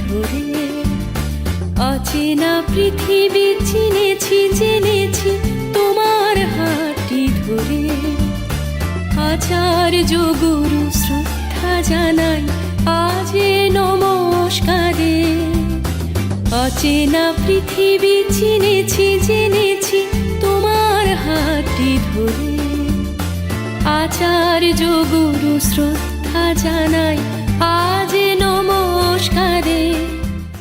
ধরে। অচেনা পৃথিবী চিনেছি জেনেছি তোমার হাতটি ধরে। আচার্য গুরু শ্রদ্ধা জানাই আজ নমস্কারে। অচেনা পৃথিবী চিনেছি জেনেছি তোমার হাতটি ধরে। আচার্য গুরু শ্রদ্ধা জানাই আজ নমস্কারে।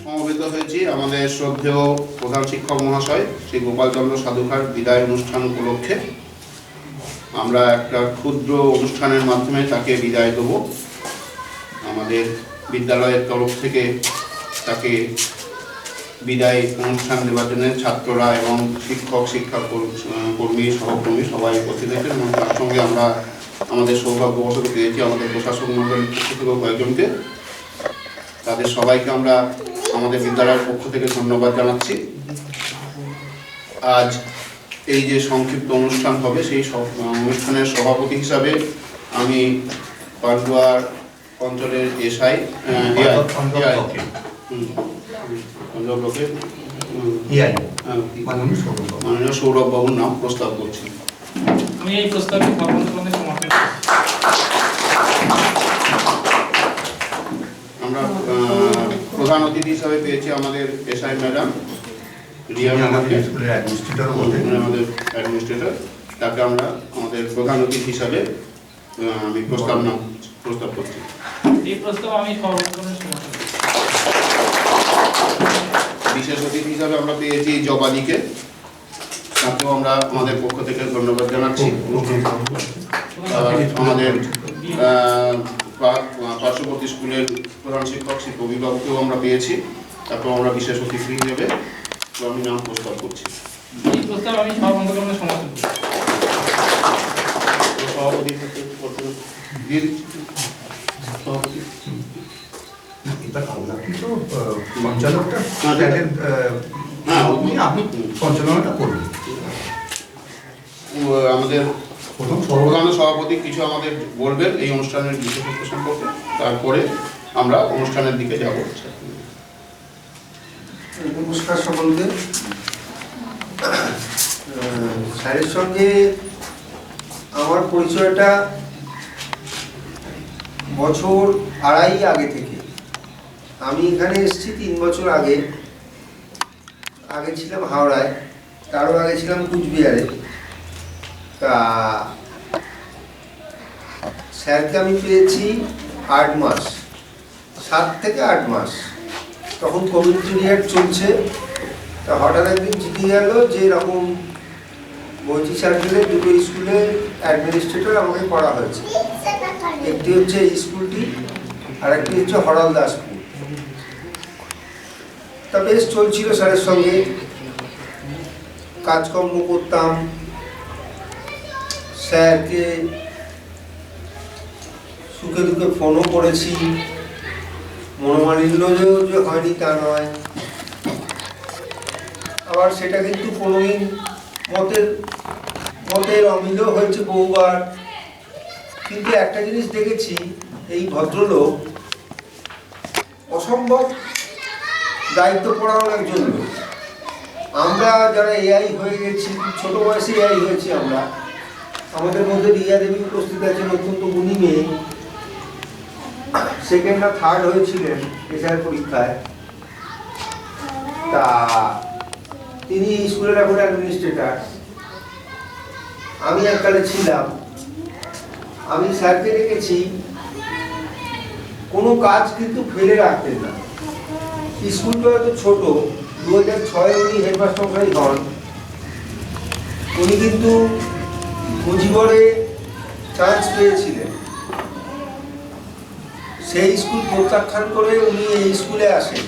সমবেত হয়েছি আমাদের শ্রদ্ধেয় প্রধান শিক্ষক মহাশয় শ্রী গোপালচন্দ্র সাধুখার বিদায় অনুষ্ঠান উপলক্ষে। আমরা একটা ক্ষুদ্র অনুষ্ঠানের মাধ্যমে তাকে বিদায় দেব। আমাদের বিদ্যালয়ের তরফ থেকে তাকে বিদায় অনুষ্ঠান দেওয়ার জন্য ছাত্ররা এবং শিক্ষক শিক্ষা কর্মী সহকর্মী সবাই উপস্থিত হয়েছেন এবং তার সঙ্গে আমরা আমাদের সৌভাগ্যবশত পেয়েছি আমাদের প্রশাসক মণ্ডলীর পক্ষ থেকেও কয়েকজনকে। তাদের সবাইকে আমরা আমাদের বিদ্যালয়ের পক্ষ থেকে ধন্যবাদ জানাচ্ছি। আজ এই যে সংক্ষিপ্ত অনুষ্ঠান হবে সেই অনুষ্ঠানের সভাপতি হিসাবে আমি পান্ডুয়ার অঞ্চলের এসআই মাননীয় সৌরভ বাবুর নাম প্রস্তাব করছি। আমি এই প্রস্তাবে সমর্থন। আমরা প্রধান অতিথি হিসাবে পেয়েছি আমাদের এসআই ম্যাডাম রিয়া, আমাদের অ্যাডমিনিস্ট্রেটর। তাকে আমরা আমাদের প্রধান অতিথি হিসাবে আমি প্রস্তাব করছি। এই প্রস্তাব আমি সমর্থন। বিশেষ অতিথি হিসাবে আমরা পেয়েছি জবাদিকে, তাকেও আমরা আমাদের পক্ষ থেকে ধন্যবাদ জানাচ্ছি। আমাদের পার্শ্ববর্তী স্কুলের প্রধান শিক্ষক শ্রী কবিবাবুকেও আমরা পেয়েছি, তাকেও আমরা বিশেষ অতিথি হিসেবে আমি নাম প্রস্তাব করছি। এই প্রস্তাব আমি সমর্থন। সভাপতি আমাদের প্রধান সভাপতি কিছু আমাদের বলবেন এই অনুষ্ঠানের বিশেষত্ব সম্পর্কে, তারপরে আমরা অনুষ্ঠানের দিকে যাব। নমস্কার সকলকে। স্যারের সঙ্গে আমার পরিচয়টা বছর আড়াই আগে থেকে। আমি এখানে এসেছি 3 বছর আগে। আগে ছিলাম হাওড়ায়, তারও আগে ছিলাম কুচবিহারে। তা স্যারকে আমি পেয়েছি 8 মাস, 7 থেকে 8 মাস। তখন কোভিড পিরিয়ড চলছে। তা হঠাৎ একদিন চিঠি গেল যে এরকম বইচি সার্কেলের দুটো স্কুলে অ্যাডমিনিস্ট্রেটর আমাকে করা হয়েছে। একটি হচ্ছে এই স্কুলটি আর একটি হচ্ছে হরলদা স্কুল। তা বেশ চলছিল, স্যারের সঙ্গে কাজকর্ম করতাম। স্যারকে সুখে দুঃখে ফোনও করেছি। মনোমালিন্য যে হয়নি তা নয়, আবার সেটা কিন্তু কোনোদিন মতের অমিলও হয়েছে বহুবার। কিন্তু একটা জিনিস দেখেছি, এই ভদ্রলোক অসম্ভব দায়িত্বপরায়ণ একজন লোক। আমরা যারা এআই হয়ে গেছি, ছোট বয়সে এআই হয়েছি আমরা, আমাদের মধ্যে রিয়া দেবী উপস্থিত আছেন, অত্যন্ত গুণী মেয়ে। 2nd না 3rd হয়েছিলেন এসআই পরীক্ষায়। তা তিনি স্কুলের এখন অ্যাডমিনিস্ট্রেটর। আমি এককালে ছিলাম। আমি স্যারকে দেখেছি কোনো কাজ কিন্তু ফেলে রাখতেন না। স্কুলটা হয়তো ছোট, 2006-এ উনি হেডমাস্টার হন। উনি কিন্তু মুজিবরে চান্স পেয়েছিলেন। সেই স্কুল প্রত্যাখ্যান করে উনি এই স্কুলে আসেন।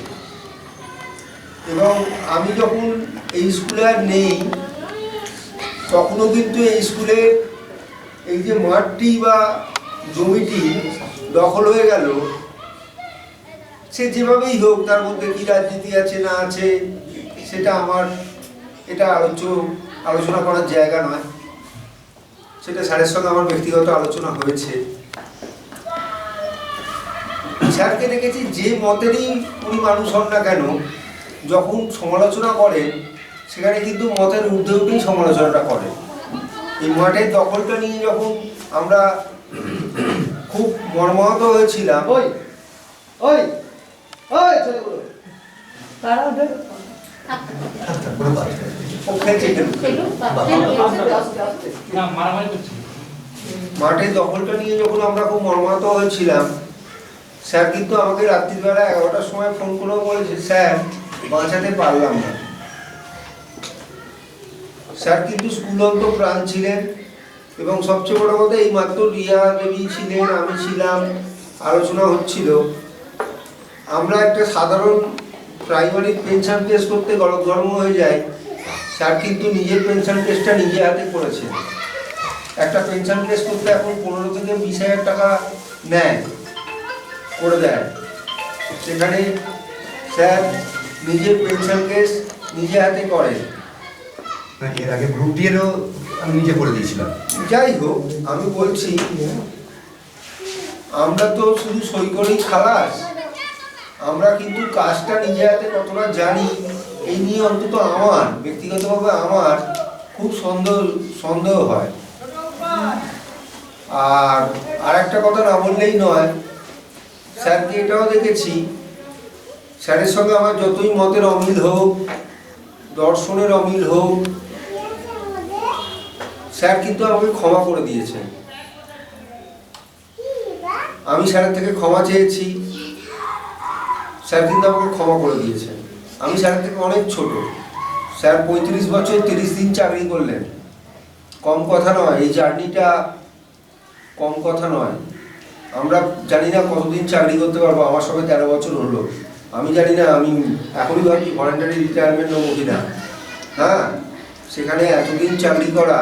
এবং আমি যখন এই স্কুলে আর নেই, তখনও কিন্তু এই স্কুলের এই যে মাঠটি বা জমিটি দখল হয়ে গেল, সে যেভাবেই হোক, তার মধ্যে কি রাজনীতি আছে না আছে সেটা এটা আলোচনা করার জায়গা নয়। সেটা স্যারের সঙ্গে আমার ব্যক্তিগত আলোচনা হয়েছে। স্যারকে দেখেছি যে মতেরই উনি মানুষ হন না কেন, যখন সমালোচনা করেন সেখানে কিন্তু মতের ঊর্ধ্বে উঠেই সমালোচনাটা করেন। এই মাঠের দখলটা নিয়ে যখন আমরা খুব মর্মাহত হয়েছিলাম, ও খেলছে কেন? না মারামারি করছি। মাঠের দখলটা নিয়ে যখন আমরা খুব মর্মাহত হয়েছিলাম, স্যার কিন্তু আমাকে রাত্রিবেলা 11টার সময় ফোন করেও বলেছে, স্যার বাঁচাতে পারলাম না। স্যার কিন্তু স্কুলন্ত প্রাণ ছিলেন এবং সবচেয়ে বড় কথা এই মাত্র রিয়া দেবী ছিলেন, আমি ছিলাম, আলোচনা হচ্ছিল। আমরা একটা সাধারণ প্রাইমারি পেনশন টেস্ট করতে গলদঘর্ম হয়ে যায়, স্যার কিন্তু নিজের পেনশন টেস্টটা নিজে হাতে করেছেন। একটা পেনশন টেস্ট করতে এখন 15 থেকে 20,000 টাকা নেয়, করে দেয়। সেখানে স্যার নিজের পেনশন কেস নিজে হাতে করেন। এর আগে গ্রুপ ডিএরও আমি নিজে করে দিয়েছিলাম। যাই হোক, আমি বলছি আমরা তো শুধু সই করেই খালাস, আমরা কিন্তু কাজটা নিজে হাতে কতটা জানি এই নিয়ে অন্তত আমার ব্যক্তিগতভাবে আমার খুব সন্দেহ হয়। আর একটা কথা না বললেই নয়, স্যারকে এটাও দেখেছি, স্যারের সঙ্গে আমার যতই মতের অমিল হোক, দর্শনের অমিল হোক, স্যার কিন্তু আমাকে ক্ষমা করে দিয়েছেন। আমি স্যারের থেকে ক্ষমা চেয়েছি, স্যার কিন্তু আমাকে ক্ষমা করে দিয়েছেন। আমি স্যারের থেকে অনেক ছোট, স্যার 35 বছর 30 দিন চাকরি করলেন, কম কথা নয়। এই জার্নিটা কম কথা নয়। আমরা জানি না কতদিন চাকরি করতে পারবো, আমার সঙ্গে 13 বছর হলো, আমি জানি না আমি এখনই ভাবি ভলেন্টারি রিটায়ারমেন্ট নেবো কিনা। হ্যাঁ, সেখানে এতদিন চাকরি করা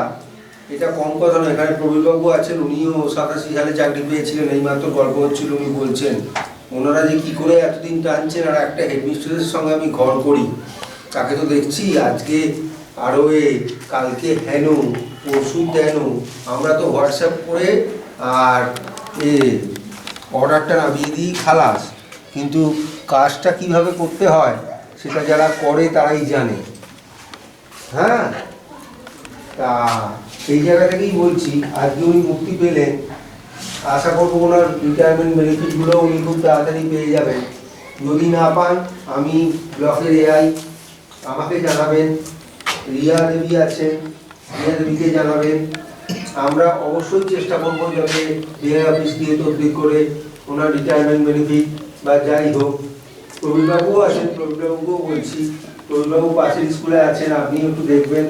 এটা কম কথা নয়। এখানে প্রবীরবাবু আছেন, উনিও 87 সালে চাকরি পেয়েছিলেন, এইমাত্র গল্প হচ্ছিল, উনি বলছেন ওনারা যে কী করে এতদিন টানছেন। আর একটা হেডমিস্ট্রেসের সঙ্গে আমি ঘর করি, তাকে তো দেখছি আজকে আরও কালকে হেন, পরশু তেন, আমরা তো হোয়াটসঅ্যাপ করে আর অর্ডারটা নামিয়ে দিই খালাস, কিন্তু কাজটা কিভাবে করতে হয় সেটা যারা করে তারাই জানে। হ্যাঁ, তা সেই জায়গা থেকেই বলছি, আজকে উনি মুক্তি পেলেন, আশা করবো ওনার রিটায়ারমেন্ট বেনিফিটগুলো উনি খুব তাড়াতাড়ি পেয়ে যাবেন। যদি না পান আমি ব্লকের এআই, আমাকে জানাবেন, রিয়া দেবী আছেন, রিয়া দেবীকে জানাবেন। আমরা অবশ্যই চেষ্টা করবো যাতে এআই অফিস দিয়ে তদবির করে ওনার রিটায়ারমেন্ট বেনিফিট বা যাই হোক। প্রবীরবাবুও আছেন, প্রবীরবাবুকেও বলছি, প্রবীরবাবু পাশের স্কুলে আছেন, আপনি একটু দেখবেন।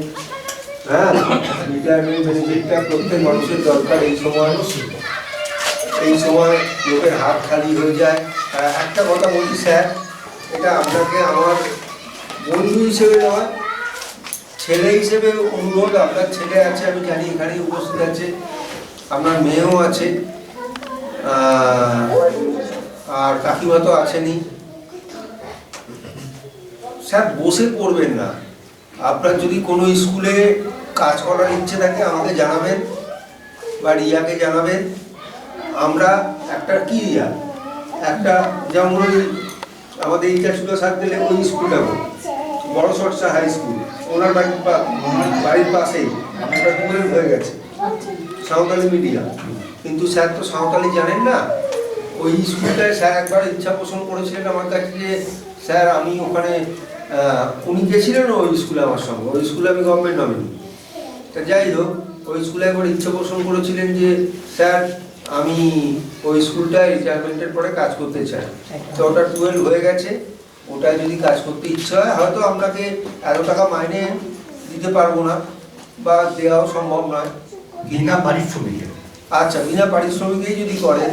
হ্যাঁ, রিটায়ারমেন্ট বেনিফিটটা প্রত্যেক মানুষের দরকার। এই সময় লোকের হাত খালি হয়ে যায়। একটা কথা বলছি স্যার, এটা আপনাকে আমার বন্ধু হিসেবে নয়, ছেলে হিসেবে অনুরোধ। আপনার ছেলে আছে আমি জানি, এখানেই উপস্থিত আছে, আপনার মেয়েও আছে, আর কাকিমা তো আছেনই। স্যার বসে পড়বেন না। আপনার যদি কোনো স্কুলে কাজ করার ইচ্ছে থাকে আমাকে জানাবেন বা রিয়াকে জানাবেন। আমরা একটা কি রিয়া, একটা যেমন আমাদের ইটাচুলা সার্কেলে ওই স্কুলটা বড় সরসা হাই স্কুল, ওনার বাড়ির পাশেই একটা টুয়েলভ হয়ে গেছে, সাঁওতালি মিডিয়াম। কিন্তু স্যার তো সাঁওতালি জানেন না। ওই স্কুলটায় স্যার একবার ইচ্ছা পোষণ করেছিলেন আমার কাছে যে স্যার আমি ওখানে, উনি গেছিলেন ওই স্কুলে আমার সঙ্গে, ওই স্কুলে আমি গভর্নমেন্ট নমিনি। তা যাই হোক, ওই স্কুলে একবার ইচ্ছা পোষণ করেছিলেন যে স্যার আমি ওই স্কুলটায় রিটায়ারমেন্টের পরে কাজ করতে চাই। তো ওটা 12 হয়ে গেছে, ওটায় যদি কাজ করতে ইচ্ছা হয় হয়তো আপনাকে এত টাকা মাইনে দিতে পারবো না বা দেওয়াও সম্ভব নয়, বিনা পারিশ্রমিকে। আচ্ছা, বিনা পারিশ্রমিকেই যদি করেন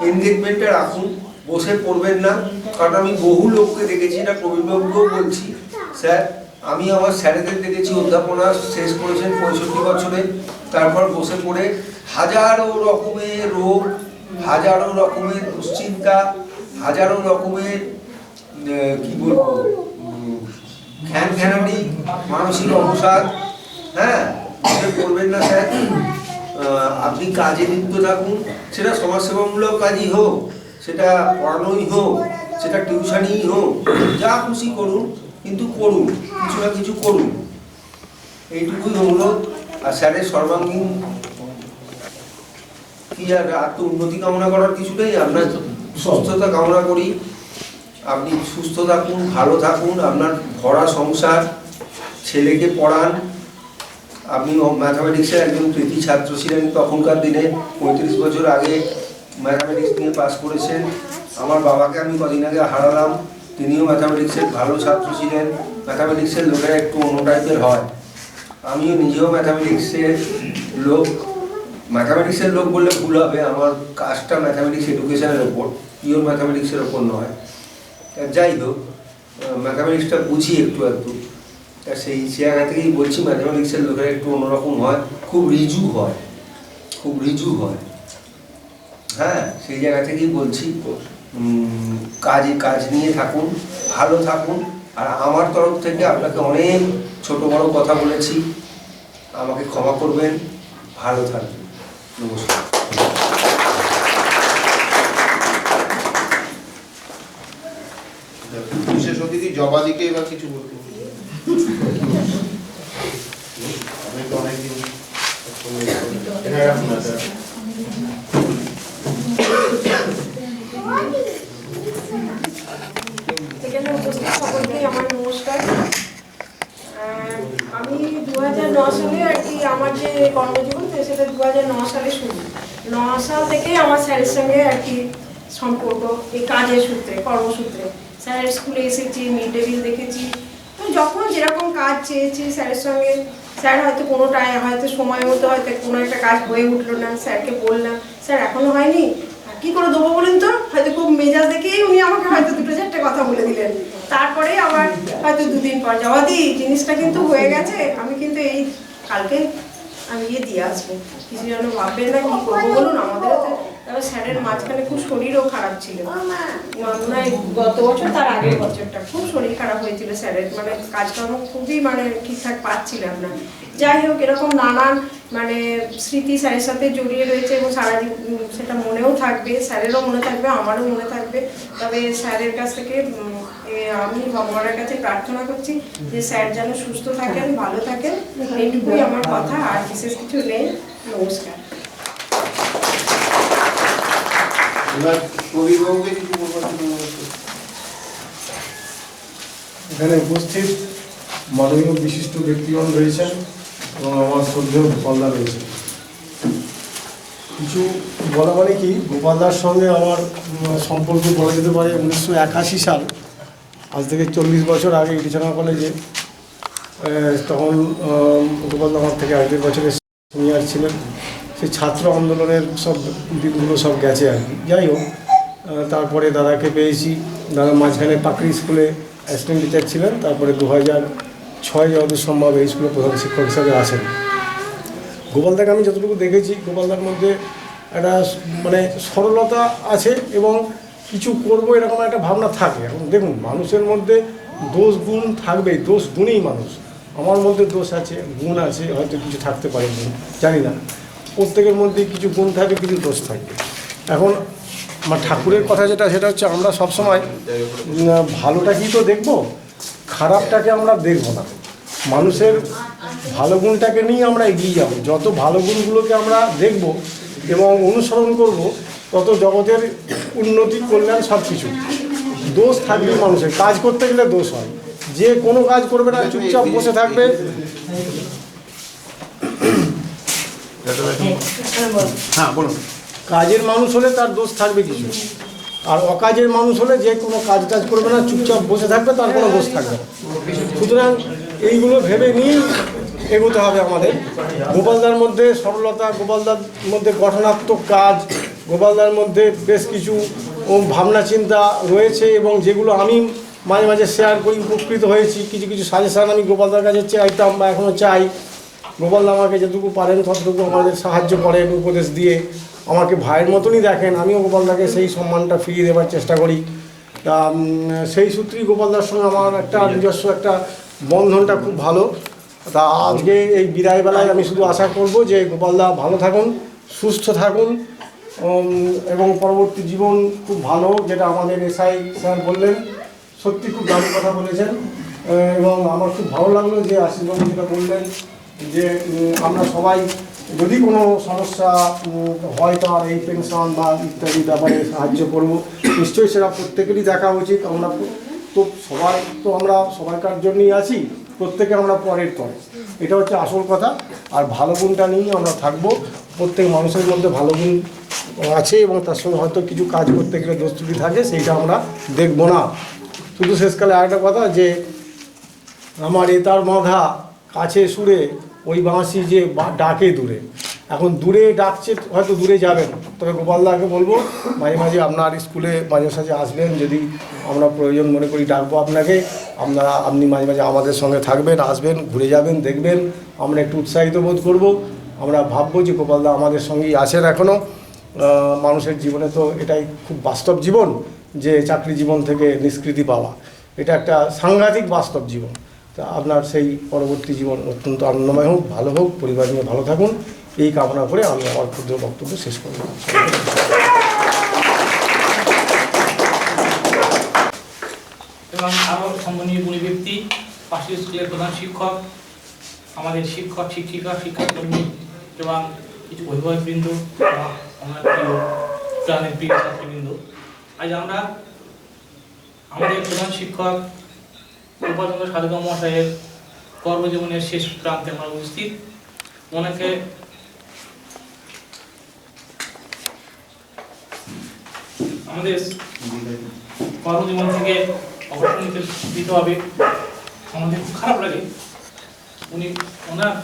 এনগেজমেন্টে রাখুন, বসে পড়বেন না। কারণ আমি বহু লোককে দেখেছি, এটা প্রবীরবাবুকেও বলছি, স্যার আমি আমার স্যারেদের দেখেছি অধ্যাপনা শেষ করেছেন 65 বছরে, তারপর বসে পড়ে হাজারো রকমের রোগ, হাজারো রকমের দুশ্চিন্তা, হাজারো রকমের কি বলবো খ্যানখ্যানানি, মানসিক অবসাদ। হ্যাঁ, বসে পড়বেন না স্যার, আপনি কাজে লিপ্ত থাকুন, সেটা সমাজসেবামূলক কাজই হোক, সেটা পড়ানোই হোক, সেটা টিউশনই হোক, যা খুশি করুন, কিন্তু করুন, কিছু না কিছু করুন, এইটুকুই অনুরোধ। আর স্যারের সর্বাঙ্গীন কি আর উন্নতি কামনা করার কিছু নেই, আপনার সুস্থতা কামনা করি। আপনি সুস্থ থাকুন, ভালো থাকুন, আপনার ভরা সংসার, ছেলেকে পড়ান। আপনি ম্যাথামেটিক্সের একজন কৃতি ছাত্র ছিলেন তখনকার দিনে, 35 বছর আগে ম্যাথামেটিক্স নিয়ে পাস করেছেন। আমার বাবাকে আমি কদিন আগে হারালাম, তিনিও ম্যাথামেটিক্সের ভালো ছাত্র ছিলেন। ম্যাথামেটিক্সের লোকেরা একটু অন্য টাইপের হয়, আমিও নিজেও ম্যাথামেটিক্সের লোক। ম্যাথামেটিক্সের লোক বললে ভুল হবে, আমার কাজটা ম্যাথামেটিক্স এডুকেশনের ওপর, পিওর ম্যাথামেটিক্সের ওপর নয়। যাই হোক, ম্যাথামেটিক্সটা বুঝি একটু একটু, তা সেই জায়গা থেকেই বলছি ম্যাথামেটিক্সের লোকেরা একটু অন্যরকম হয়, খুব রিজু হয়, খুব রিজু হয়। হ্যাঁ, সেই জায়গা থেকেই বলছি, কাজ নিয়ে থাকুন, ভালো থাকুন। আর আমার তরফ থেকে আপনাকে অনেক ছোট বড় কথা বলেছি, আমাকে ক্ষমা করবেন, ভালো থাকবেন। নমস্কার। বিশেষ অতিথি জবাদিকে এবার কিছু বলতে হবে। আমি তো অনেকদিন এখানে উপস্থিত সকলকে আমার নমস্কার। আমি 2009 সালে আর কি আমার যে কর্মজীবন সেটা 2009 সালে শুরু। 9 সাল থেকে আমার স্যারের সঙ্গে আর কি সম্পর্ক, এই কাজের সূত্রে, কর্মসূত্রে। স্যারের স্কুলে এসেছি, মিড ডে মিল দেখেছি, তো যখন যেরকম কাজ চেয়েছি স্যারের সঙ্গে, স্যার হয়তো কোনোটায় হয়তো সময় মতো হয়তো কোনো একটা কাজ হয়ে উঠলো না, স্যারকে বললাম স্যার এখনো হয়নি, কি করে দেবো বলুন তো, হয়তো খুব মেজাজ দেখেই উনি আমাকে হয়তো 2-4টে কথা বলে দিলেন। তারপরে আবার হয়তো 2 দিন পর জবাদি জিনিসটা কিন্তু হয়ে গেছে, আমি কিন্তু এই কালকে আমি গিয়ে দিয়ে আসবো, কিছু যেন ভাববেন না, কি করবো বলুন। আমাদেরও তো তারপর স্যারের মাঝখানে খুব শরীরও খারাপ ছিল, মনে হয় গত বছর তার আগের বছরটা খুব শরীর খারাপ হয়েছিল স্যারের, মানে কাজকর্ম খুবই মানে ঠিকঠাক পাচ্ছিলাম না। যাই হোক, এরকম নানান মানে স্মৃতি স্যারের সাথে জড়িয়ে রয়েছে এবং সারাদিন সেটা মনেও থাকবে, স্যারেরও মনে থাকবে, আমারও মনে থাকবে। তবে স্যারের কাছ থেকে আমি ভগবানের কাছে প্রার্থনা করছি যে স্যার যেন সুস্থ থাকেন, ভালো থাকেন, এইটুকুই আমার কথা, আর বিশেষ কিছু নেই। নমস্কার। এবার কবিবাবুকে কিছু বলবার জন্য এখানে উপস্থিত মাননীয় বিশিষ্ট ব্যক্তিগণ রয়েছেন এবং আমার শ্রদ্ধেয় গোপালদা রয়েছেন। কিছু বলা মানে কি, গোপালদার সঙ্গে আমার সম্পর্ক বলা যেতে পারে 1981 সাল, আজ থেকে 40 বছর আগে ইটিচানা কলেজে। তখন গোপালদা আমার থেকে 1.5 বছরের সিনিয়র ছিলেন। সেই ছাত্র আন্দোলনের সব দিকগুলো সব গেছে আর কি। যাই হোক, তারপরে দাদাকে পেয়েছি, দাদা মাঝখানে পাকড়ি স্কুলে অ্যাসিস্ট্যান্ট টিচার ছিলেন, তারপরে 2006 যতদূর সম্ভব এই স্কুলে প্রধান শিক্ষক হিসাবে আসেন। গোপালদাকে আমি যতটুকু দেখেছি, গোপালদার মধ্যে একটা মানে সরলতা আছে এবং কিছু করব এরকম একটা ভাবনা থাকে। এখন দেখুন, মানুষের মধ্যে দোষ গুণ থাকবেই, দোষ গুণেই মানুষ। আমার মধ্যে দোষ আছে, গুণ আছে, হয়তো কিছু থাকতে পারে, জানি না। প্রত্যেকের মধ্যে কিছু গুণ থাকে, কিছু দোষ থাকে। এখন আমার ঠাকুরের কথা যেটা, সেটা হচ্ছে আমরা সবসময় ভালোটাকেই তো দেখব, খারাপটাকে আমরা দেখব না। মানুষের ভালো গুণটাকে নিয়ে আমরা এগিয়ে যাব। যত ভালো গুণগুলোকে আমরা দেখব এবং অনুসরণ করব, তত জগতের উন্নতি, কল্যাণ সব কিছু। দোষ থাকবে মানুষের, কাজ করতে গেলে দোষ হয়। যে কোনো কাজ করবে না, চুপচাপ বসে থাকবে, হ্যাঁ বলুন। কাজের মানুষ হলে তার দোষ থাকবে কিছু, আর অকাজের মানুষ হলে যে কোনো কাজ টাজ করবে না, চুপচাপ বসে থাকবে, তার কোনো দোষ থাকবে না। সুতরাং এইগুলো ভেবে নিয়েই এগোতে হবে আমাদের। গোপালদার মধ্যে সরলতা, গোপালদার মধ্যে গঠনাত্মক কাজ, গোপালদার মধ্যে বেশ কিছু ভাবনা চিন্তা রয়েছে এবং যেগুলো আমি মাঝে মাঝে শেয়ার করি, উপকৃত হয়েছি। কিছু কিছু সাজেশান আমি গোপালদার কাছে চাইতাম বা এখনও চাই। গোপালদা আমাকে যেটুকু পারেন ততটুকু আমাদের সাহায্য করেন, উপদেশ দিয়ে আমাকে ভাইয়ের মতনই দেখেন। আমিও গোপালদাকে সেই সম্মানটা ফিরিয়ে দেওয়ার চেষ্টা করি। তা সেই সূত্রেই গোপালদার সঙ্গে আমার একটা নিজস্ব একটা বন্ধনটা খুব ভালো। তা আজকে এই বিদায়বেলায় আমি শুধু আশা করব যে গোপালদা ভালো থাকুন, সুস্থ থাকুন এবং পরবর্তী জীবন খুব ভালো, যেটা আমাদের এসআই স্যার বললেন, সত্যি খুব দারুণ কথা বলেছেন। এবং আমার খুব ভালো লাগলো যে আশীর্বাবু যেটা বললেন যে আমরা সবাই যদি কোনো সমস্যা হয় তার এই পেনশন বা ইত্যাদি ব্যাপারে সাহায্য করব। নিশ্চয়ই সেটা প্রত্যেকেরই দেখা উচিত। আমরা তো সবাই তো আমরা সবাইকার জন্যই আছি, প্রত্যেকে আমরা পরের পরে, এটা হচ্ছে আসল কথা। আর ভালো গুণটা নিয়েই আমরা থাকবো। প্রত্যেক মানুষের মধ্যে ভালো গুণ আছে এবং তার সঙ্গে হয়তো কিছু কাজ করতে গেলে দোষ ত্রুটি থাকে, সেইটা আমরা দেখবো না। শুধু শেষকালে আরেকটা কথা যে আমার তার বাঁধা কাছে সুরে ওই বাঁশি যে ডাকে দূরে, এখন দূরে ডাকছে, হয়তো দূরে যাবেন, তবে গোপালদাকে বলবো মাঝে মাঝে আপনার স্কুলে মাঝে সাঝে আসবেন, যদি আমরা প্রয়োজন মনে করি ডাকবো আপনাকে, আপনি মাঝে মাঝে আমাদের সঙ্গে থাকবেন, আসবেন, ঘুরে যাবেন, দেখবেন, আমরা একটু উৎসাহিত বোধ করব। আমরা ভাববো যে গোপালদা আমাদের সঙ্গেই আছেন এখনও। মানুষের জীবনে তো এটাই খুব বাস্তব জীবন, যে চাকরি জীবন থেকে নিষ্কৃতি পাওয়া, এটা একটা সাংঘাতিক বাস্তব জীবন। তা আপনার সেই পরবর্তী জীবন অত্যন্ত আনন্দময় হোক, ভালো হোক, পরিবার নিয়ে ভালো থাকুন, এই কামনা করে আমি আমার ক্ষুদ্র বক্তব্য শেষ করব। এবং আরও সম্মানীয় গুণী ব্যক্তি, পাশের স্কুলের প্রধান শিক্ষক, আমাদের শিক্ষক শিক্ষিকা শিক্ষাকর্মী এবং কিছু অভিভাবকবৃন্দ, আমার প্রিয় প্রাণের প্রিয় ছাত্রবৃন্দ, আজ আমরা আমাদের প্রধান শিক্ষক গোপালচন্দ্র সাধুকা মহাশয়ের কর্মজীবনের শেষ প্রান্তে আমরা উপস্থিত। ওনাকে আমাদের কর্মজীবন থেকে অবসর দিতে হবে, আমাদের খুব খারাপ লাগে। ওনার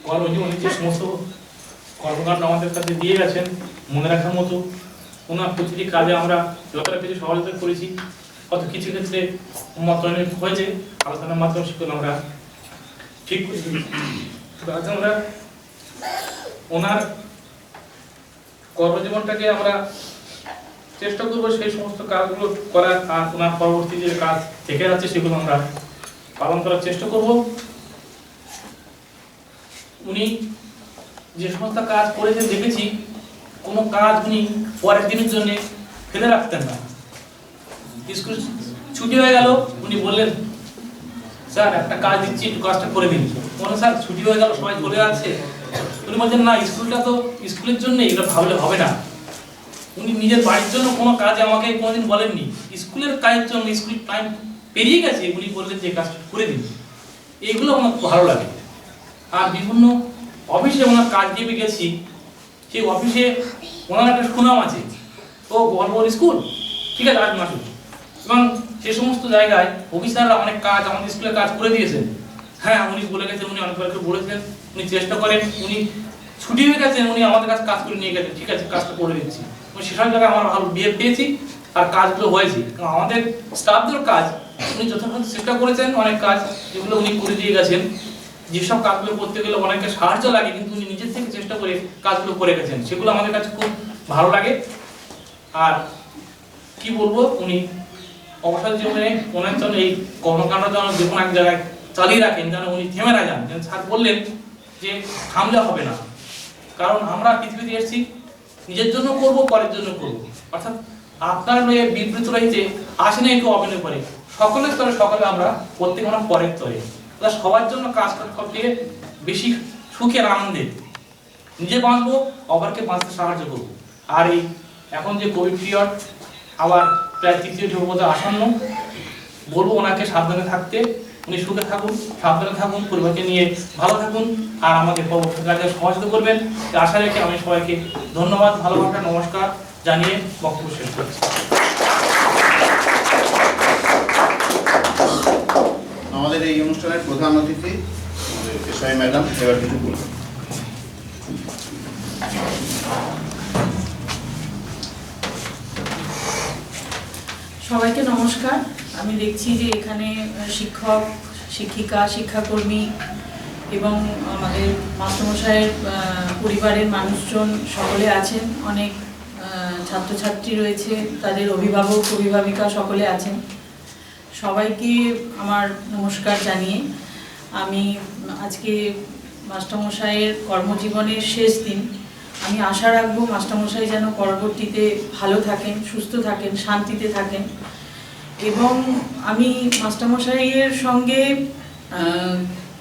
কর্মজীবনে যে সমস্ত কর্মকাণ্ড আমাদের কাছে দিয়ে গেছেন মনে রাখার মতো, ওনার প্রতিটি কাজে আমরা যতটা কিছু সহযোগিতা করেছি, হয়তো কিছু ক্ষেত্রে মতামত হয়েছে, আলোচনার মাধ্যমে সেগুলো আমরা ঠিক করে দিয়েছি। আজ আমরা ওনার কর্মজীবনটাকে আমরা চেষ্টা করবো সেই সমস্ত কাজগুলো করার, আর ওনার পরবর্তী যে কাজ থেকে যাচ্ছে সেগুলো আমরা পালন করার চেষ্টা করব। উনি যে সমস্ত কাজ করেছেন দেখেছি, কোনো কাজ উনি পরের দিনের জন্য ফেলে রাখতেন না। স্কুল ছুটি হয়ে গেল, উনি বললেন স্যার একটা কাজ দিচ্ছি, একটু কাজটা করে দিন। বললেন স্যার ছুটি হয়ে গেল, সবাই চলে যাচ্ছে। উনি বলছেন না, স্কুলটা তো স্কুলের জন্য, এগুলো ভাবলে হবে না। উনি নিজের বাড়ির জন্য কোনো কাজ আমাকে কোনোদিন বলেননি, স্কুলের কাজের জন্য, স্কুল টাইম পেরিয়ে গেছে, উনি বললেন যে কাজটা করে দিন। এইগুলো আমার খুব ভালো লাগে। আর বিভিন্ন অফিসে ওনার কাজ দিয়ে গেছি, সেই অফিসে ওনার একটা সুনাম আছে, ও গল্প স্কুল, ঠিক আছে আজ মাসুক। এবং সে সমস্ত জায়গায় অফিসাররা অনেক কাজ আমাদের স্কুলে কাজ করে দিয়েছেন। হ্যাঁ, উনি বলে গেছেন, উনি অনেকবার বলেছেন, উনি চেষ্টা করেন, উনি ছুটি হয়ে গেছেন, উনি আমাদের কাছে কাজ করে নিয়ে গেছেন, ঠিক আছে কাজটা করে দিচ্ছি। সেসব জায়গায় আমরা ভালো বিয়ে পেয়েছি আর কাজগুলো হয়েছে। আমাদের স্টাফদের কাজ উনি যথাযথ চেষ্টা করেছেন, অনেক কাজ যেগুলো উনি করে দিয়ে গেছেন। যেসব কাজগুলো করতে গেলে অনেকের সাহায্য লাগে, কিন্তু উনি নিজের থেকে চেষ্টা করে কাজগুলো করে গেছেন, সেগুলো আমাদের কাছে খুব ভালো লাগে। আর কি বলবো, উনি অবসর জীবনে ওনার জন্য এই কর্মকাণ্ড যেন যে কোনো এক জায়গায় চালিয়ে রাখেন, যেন উনি থেমে না যান। যেন স্যার বললেন যে থামলে হবে না, কারণ আমরা পৃথিবীতে এসেছি নিজের জন্য করব, পরের জন্য করব। অর্থাৎ আপনার মেয়ে বিবৃত রয়েছে আসে না একটু অভিনয় করে, সকলের স্তরে সকলে আমরা প্রত্যেক আমরা পরের স্তরে, সবার জন্য কাজ করতে বেশি সুখের আনন্দে নিজে বাঁচবো, অপরকে বাঁচতে সাহায্য করবো। আর এই এখন যে কোভিড পিরিয়ড, আবার প্রায় তৃতীয় ঢেউ আসন্ন, বলবো ওনাকে সাবধানে থাকতে। উনি সুখে থাকুন, সাবধানে থাকুন, পরিবারকে নিয়ে ভালো থাকুন, আর আমাদের পরবর্তী কাজে সহযোগিতা করবেন, আশা রেখে আমি সবাইকে ধন্যবাদ, ভালোবাসা, নমস্কার জানিয়ে বক্তব্য শেষ করছি। আমাদের এই অনুষ্ঠানের প্রধান অতিথি এসআই ম্যাডাম এবার কিছু বলবেন। সবাইকে নমস্কার। আমি দেখছি যে এখানে শিক্ষক, শিক্ষিকা, শিক্ষাকর্মী এবং আমাদের মাস্টারমশাইয়ের পরিবারের মানুষজন সকলে আছেন, অনেক ছাত্রছাত্রী রয়েছে, তাদের অভিভাবক অভিভাবিকা সকলে আছেন। সবাইকে আমার নমস্কার জানিয়ে আমি আজকে মাস্টারমশাইয়ের কর্মজীবনের শেষ দিন, আমি আশা রাখবো মাস্টারমশাই যেন পরবর্তীতে ভালো থাকেন, সুস্থ থাকেন, শান্তিতে থাকেন। এবং আমি মাস্টারমশাইয়ের সঙ্গে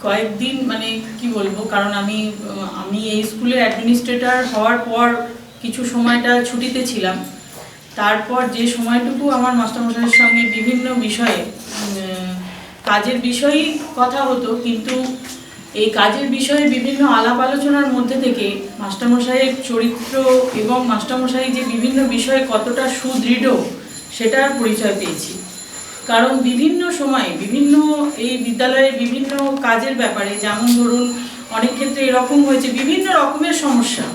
কয়েকদিন মানে কি বলবো, কারণ আমি এই স্কুলের অ্যাডমিনিস্ট্রেটর হওয়ার পর কিছু সময়টা ছুটিতে ছিলাম। তারপর যে সময়টুকু আমার মাস্টারমশাইয়ের সঙ্গে বিভিন্ন বিষয়ে কাজের বিষয়েই কথা হতো, কিন্তু এই কাজের বিষয়ে বিভিন্ন আলাপ আলোচনার মধ্যে থেকে মাস্টারমশাইয়ের চরিত্র এবং মাস্টারমশাই যে বিভিন্ন বিষয়ে কতটা সুদৃঢ় সেটার পরিচয় পেয়েছি। কারণ বিভিন্ন সময়ে বিভিন্ন এই বিদ্যালয়ের বিভিন্ন কাজের ব্যাপারে, যেমন ধরুন অনেক ক্ষেত্রে এরকম হয়েছে বিভিন্ন রকমের সমস্যা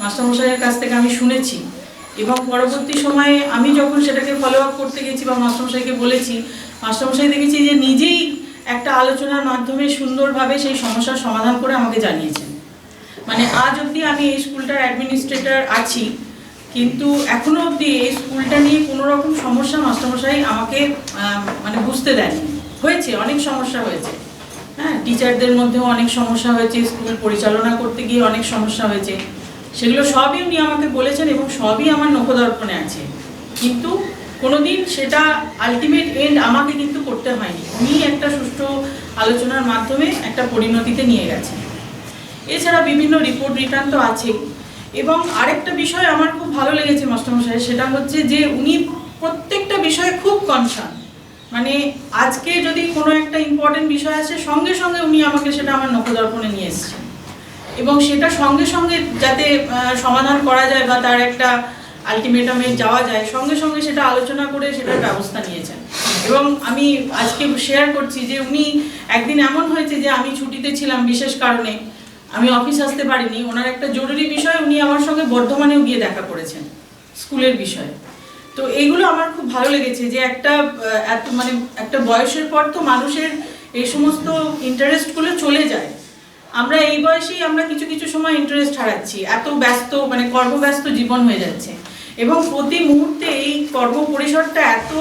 মাস্টারমশাইয়ের কাছ থেকে আমি শুনেছি, এবং পরবর্তী সময়ে আমি যখন সেটাকে ফলো আপ করতে গেছি বা মাস্টারমশাইকে বলেছি, মাস্টারমশাই দেখেছি যে নিজেই একটা আলোচনার মাধ্যমে সুন্দরভাবে সেই সমস্যার সমাধান করে আমাকে জানিয়েছেন। মানে আজ অবধি আমি এই স্কুলটার অ্যাডমিনিস্ট্রেটর আছি, কিন্তু এখনো অবধি এই স্কুলটা নিয়ে কোনো রকম সমস্যা মাস্টারমশাই আমাকে মানে বুঝতে দেয়নি। হয়েছে, অনেক সমস্যা হয়েছে, হ্যাঁ, টিচারদের মধ্যেও অনেক সমস্যা হয়েছে, স্কুল পরিচালনা করতে গিয়ে অনেক সমস্যা হয়েছে, সেগুলো সবই উনি আমাকে বলেছেন এবং সবই আমার নখদর্পণে আছে। কিন্তু কোনোদিন সেটা আলটিমেট এন্ড আমাকে কিন্তু করতে হয়নি, উনি একটা সুষ্ঠু আলোচনার মাধ্যমে একটা পরিণতিতে নিয়ে গেছেন। এছাড়া বিভিন্ন রিপোর্ট রিটার্ন তো আছেই। এবং আরেকটা বিষয় আমার খুব ভালো লেগেছে মাস্টারমশাই, সেটা হচ্ছে যে উনি প্রত্যেকটা বিষয়ে খুব কনসার্ন। মানে আজকে যদি কোনো একটা ইম্পর্টেন্ট বিষয় আছে, সঙ্গে সঙ্গে উনি আমাকে সেটা আমার নখদর্পণে নিয়ে এসেছেন, এবং সেটা সঙ্গে সঙ্গে যাতে সমাধান করা যায় বা তার একটা আলটিমেটামে যাওয়া যায়, সঙ্গে সঙ্গে সেটা আলোচনা করে সেটার ব্যবস্থা নিয়েছেন। এবং আমি আজকে শেয়ার করছি যে উনি একদিন এমন হয়েছে যে আমি ছুটিতে ছিলাম বিশেষ কারণে, আমি অফিস আসতে পারিনি, ওনার একটা জরুরি বিষয় উনি আমার সঙ্গে বর্ধমানেও গিয়ে দেখা করেছেন স্কুলের বিষয়ে। তো এইগুলো আমার খুব ভালো লেগেছে যে মানে একটা বয়সের পর তো মানুষের এই সমস্ত ইন্টারেস্টগুলো চলে যায়। আমরা এই বয়সেই আমরা কিছু কিছু সময় ইন্টারেস্ট হারাচ্ছি, এত ব্যস্ত মানে কর্মব্যস্ত জীবন হয়ে যাচ্ছে, এবং প্রতি মুহূর্তে এই কর্ম পরিসরটা এত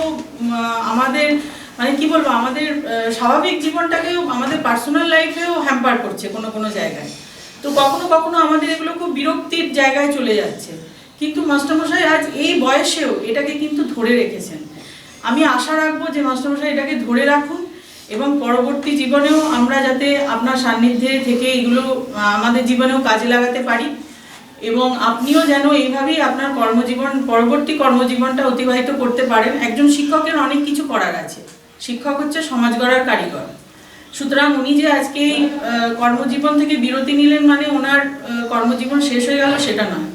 আমাদের মানে কি বলবো, আমাদের স্বাভাবিক জীবনটাকেও আমাদের পার্সোনাল লাইফেও হ্যাম্পার করছে কোনো কোনো জায়গায়। তো কখনো কখনো আমাদের এগুলো খুব বিরক্তির জায়গায় চলে যাচ্ছে, কিন্তু মাস্টারমশাই আজ এই বয়সেও এটাকে কিন্তু ধরে রেখেছেন। আমি আশা রাখবো যে মাস্টারমশাই এটাকে ধরে রাখুন, এবং পরবর্তী জীবনেও আমরা যাতে আপনার সান্নিধ্যে থেকে এগুলো আমাদের জীবনেও কাজে লাগাতে পারি, এবং আপনিও যেন এইভাবেই আপনার পরবর্তী কর্মজীবনটা অতিবাহিত করতে পারেন। একজন শিক্ষকের অনেক কিছু করার আছে, শিক্ষক হচ্ছে সমাজ গড়ার কারিগর। সুতরাং উনি যে আজকে এই কর্মজীবন থেকে বিরতি নিলেন মানে ওনার কর্মজীবন শেষ হয়ে গেল সেটা নয়,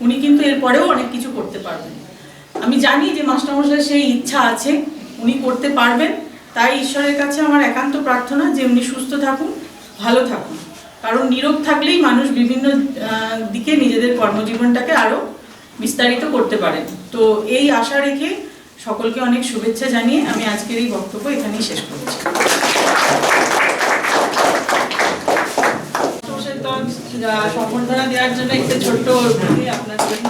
উনি কিন্তু এরপরেও অনেক কিছু করতে পারবেন। আমি জানি যে মাস্টারমশাই সেই ইচ্ছা আছে, উনি করতে পারবেন। তাই ঈশ্বরের কাছে আমার একান্ত প্রার্থনা যে উনি সুস্থ থাকুন, ভালো থাকুন, কারণ নীরব থাকলেই মানুষ বিভিন্ন দিকে নিজেদের কর্মজীবনটাকে আরও বিস্তারিত করতে পারেন। তো এই আশা রেখে সকলকে অনেক শুভেচ্ছা জানিয়ে আমি আজকের এই বক্তব্য এখানেই শেষ করছি। সম্বর্ধনা দেওয়ার জন্য একটা ছোট্ট আপনার জন্য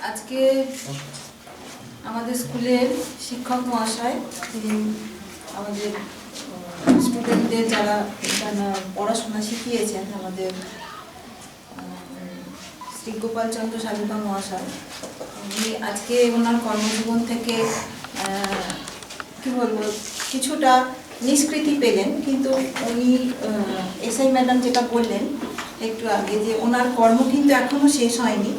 আজকে আমাদের স্কুলের শিক্ষক মহাশয় তিনি আমাদের স্টুডেন্টদের যারা পড়াশোনা শিখিয়েছেন, আমাদের শ্রী গোপাল চন্দ্র সাধুকার মহাশয়, উনি আজকে ওনার কর্মজীবন থেকে কি বলবো কিছুটা নিষ্কৃতি পেলেন, কিন্তু উনি এসআই ম্যাডাম যেটা বললেন একটু আগে যে ওনার কর্ম কিন্তু এখনো শেষ হয়নি,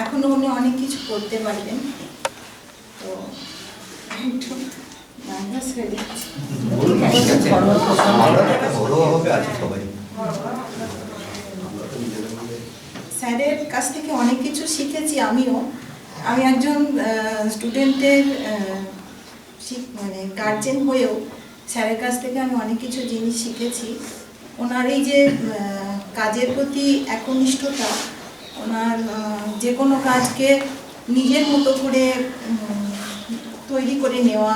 এখনো উনি অনেক কিছু করতে পারবেন। তো একটু নার্ভাস হয়ে যাচ্ছে। স্যারের কাছ থেকে অনেক কিছু শিখেছি আমিও। আমি একজন স্টুডেন্টের মানে গার্জেন হয়েও স্যারের কাছ থেকে আমি অনেক কিছু জিনিস শিখেছি। ওনার এই যে কাজের প্রতি একনিষ্ঠতা, ওনার যে কোনো কাজকে নিজের মতো করে তৈরি করে নেওয়া,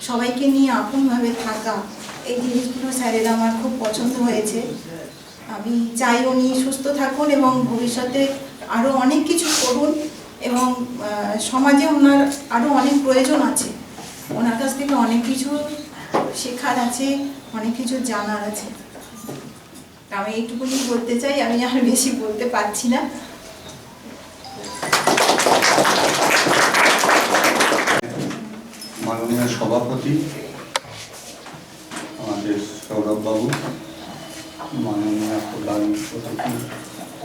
সবাইকে নিয়ে আপনভাবে থাকা, এই জিনিসগুলো স্যারের আমার খুব পছন্দ হয়েছে। আমি চাই উনি সুস্থ থাকুন এবং ভবিষ্যতে আরও অনেক কিছু করুন এবং সমাজে ওনার আরও অনেক প্রয়োজন আছে, ওনার কাছ থেকে অনেক কিছু শেখার আছে, অনেক কিছু জানার আছে। আমি এইটুকুনি বলতে চাই, আমি আর বেশি বলতে পারছি না। মাননীয় সভাপতি আমাদের সৌরভবাবু, মাননীয় প্রধান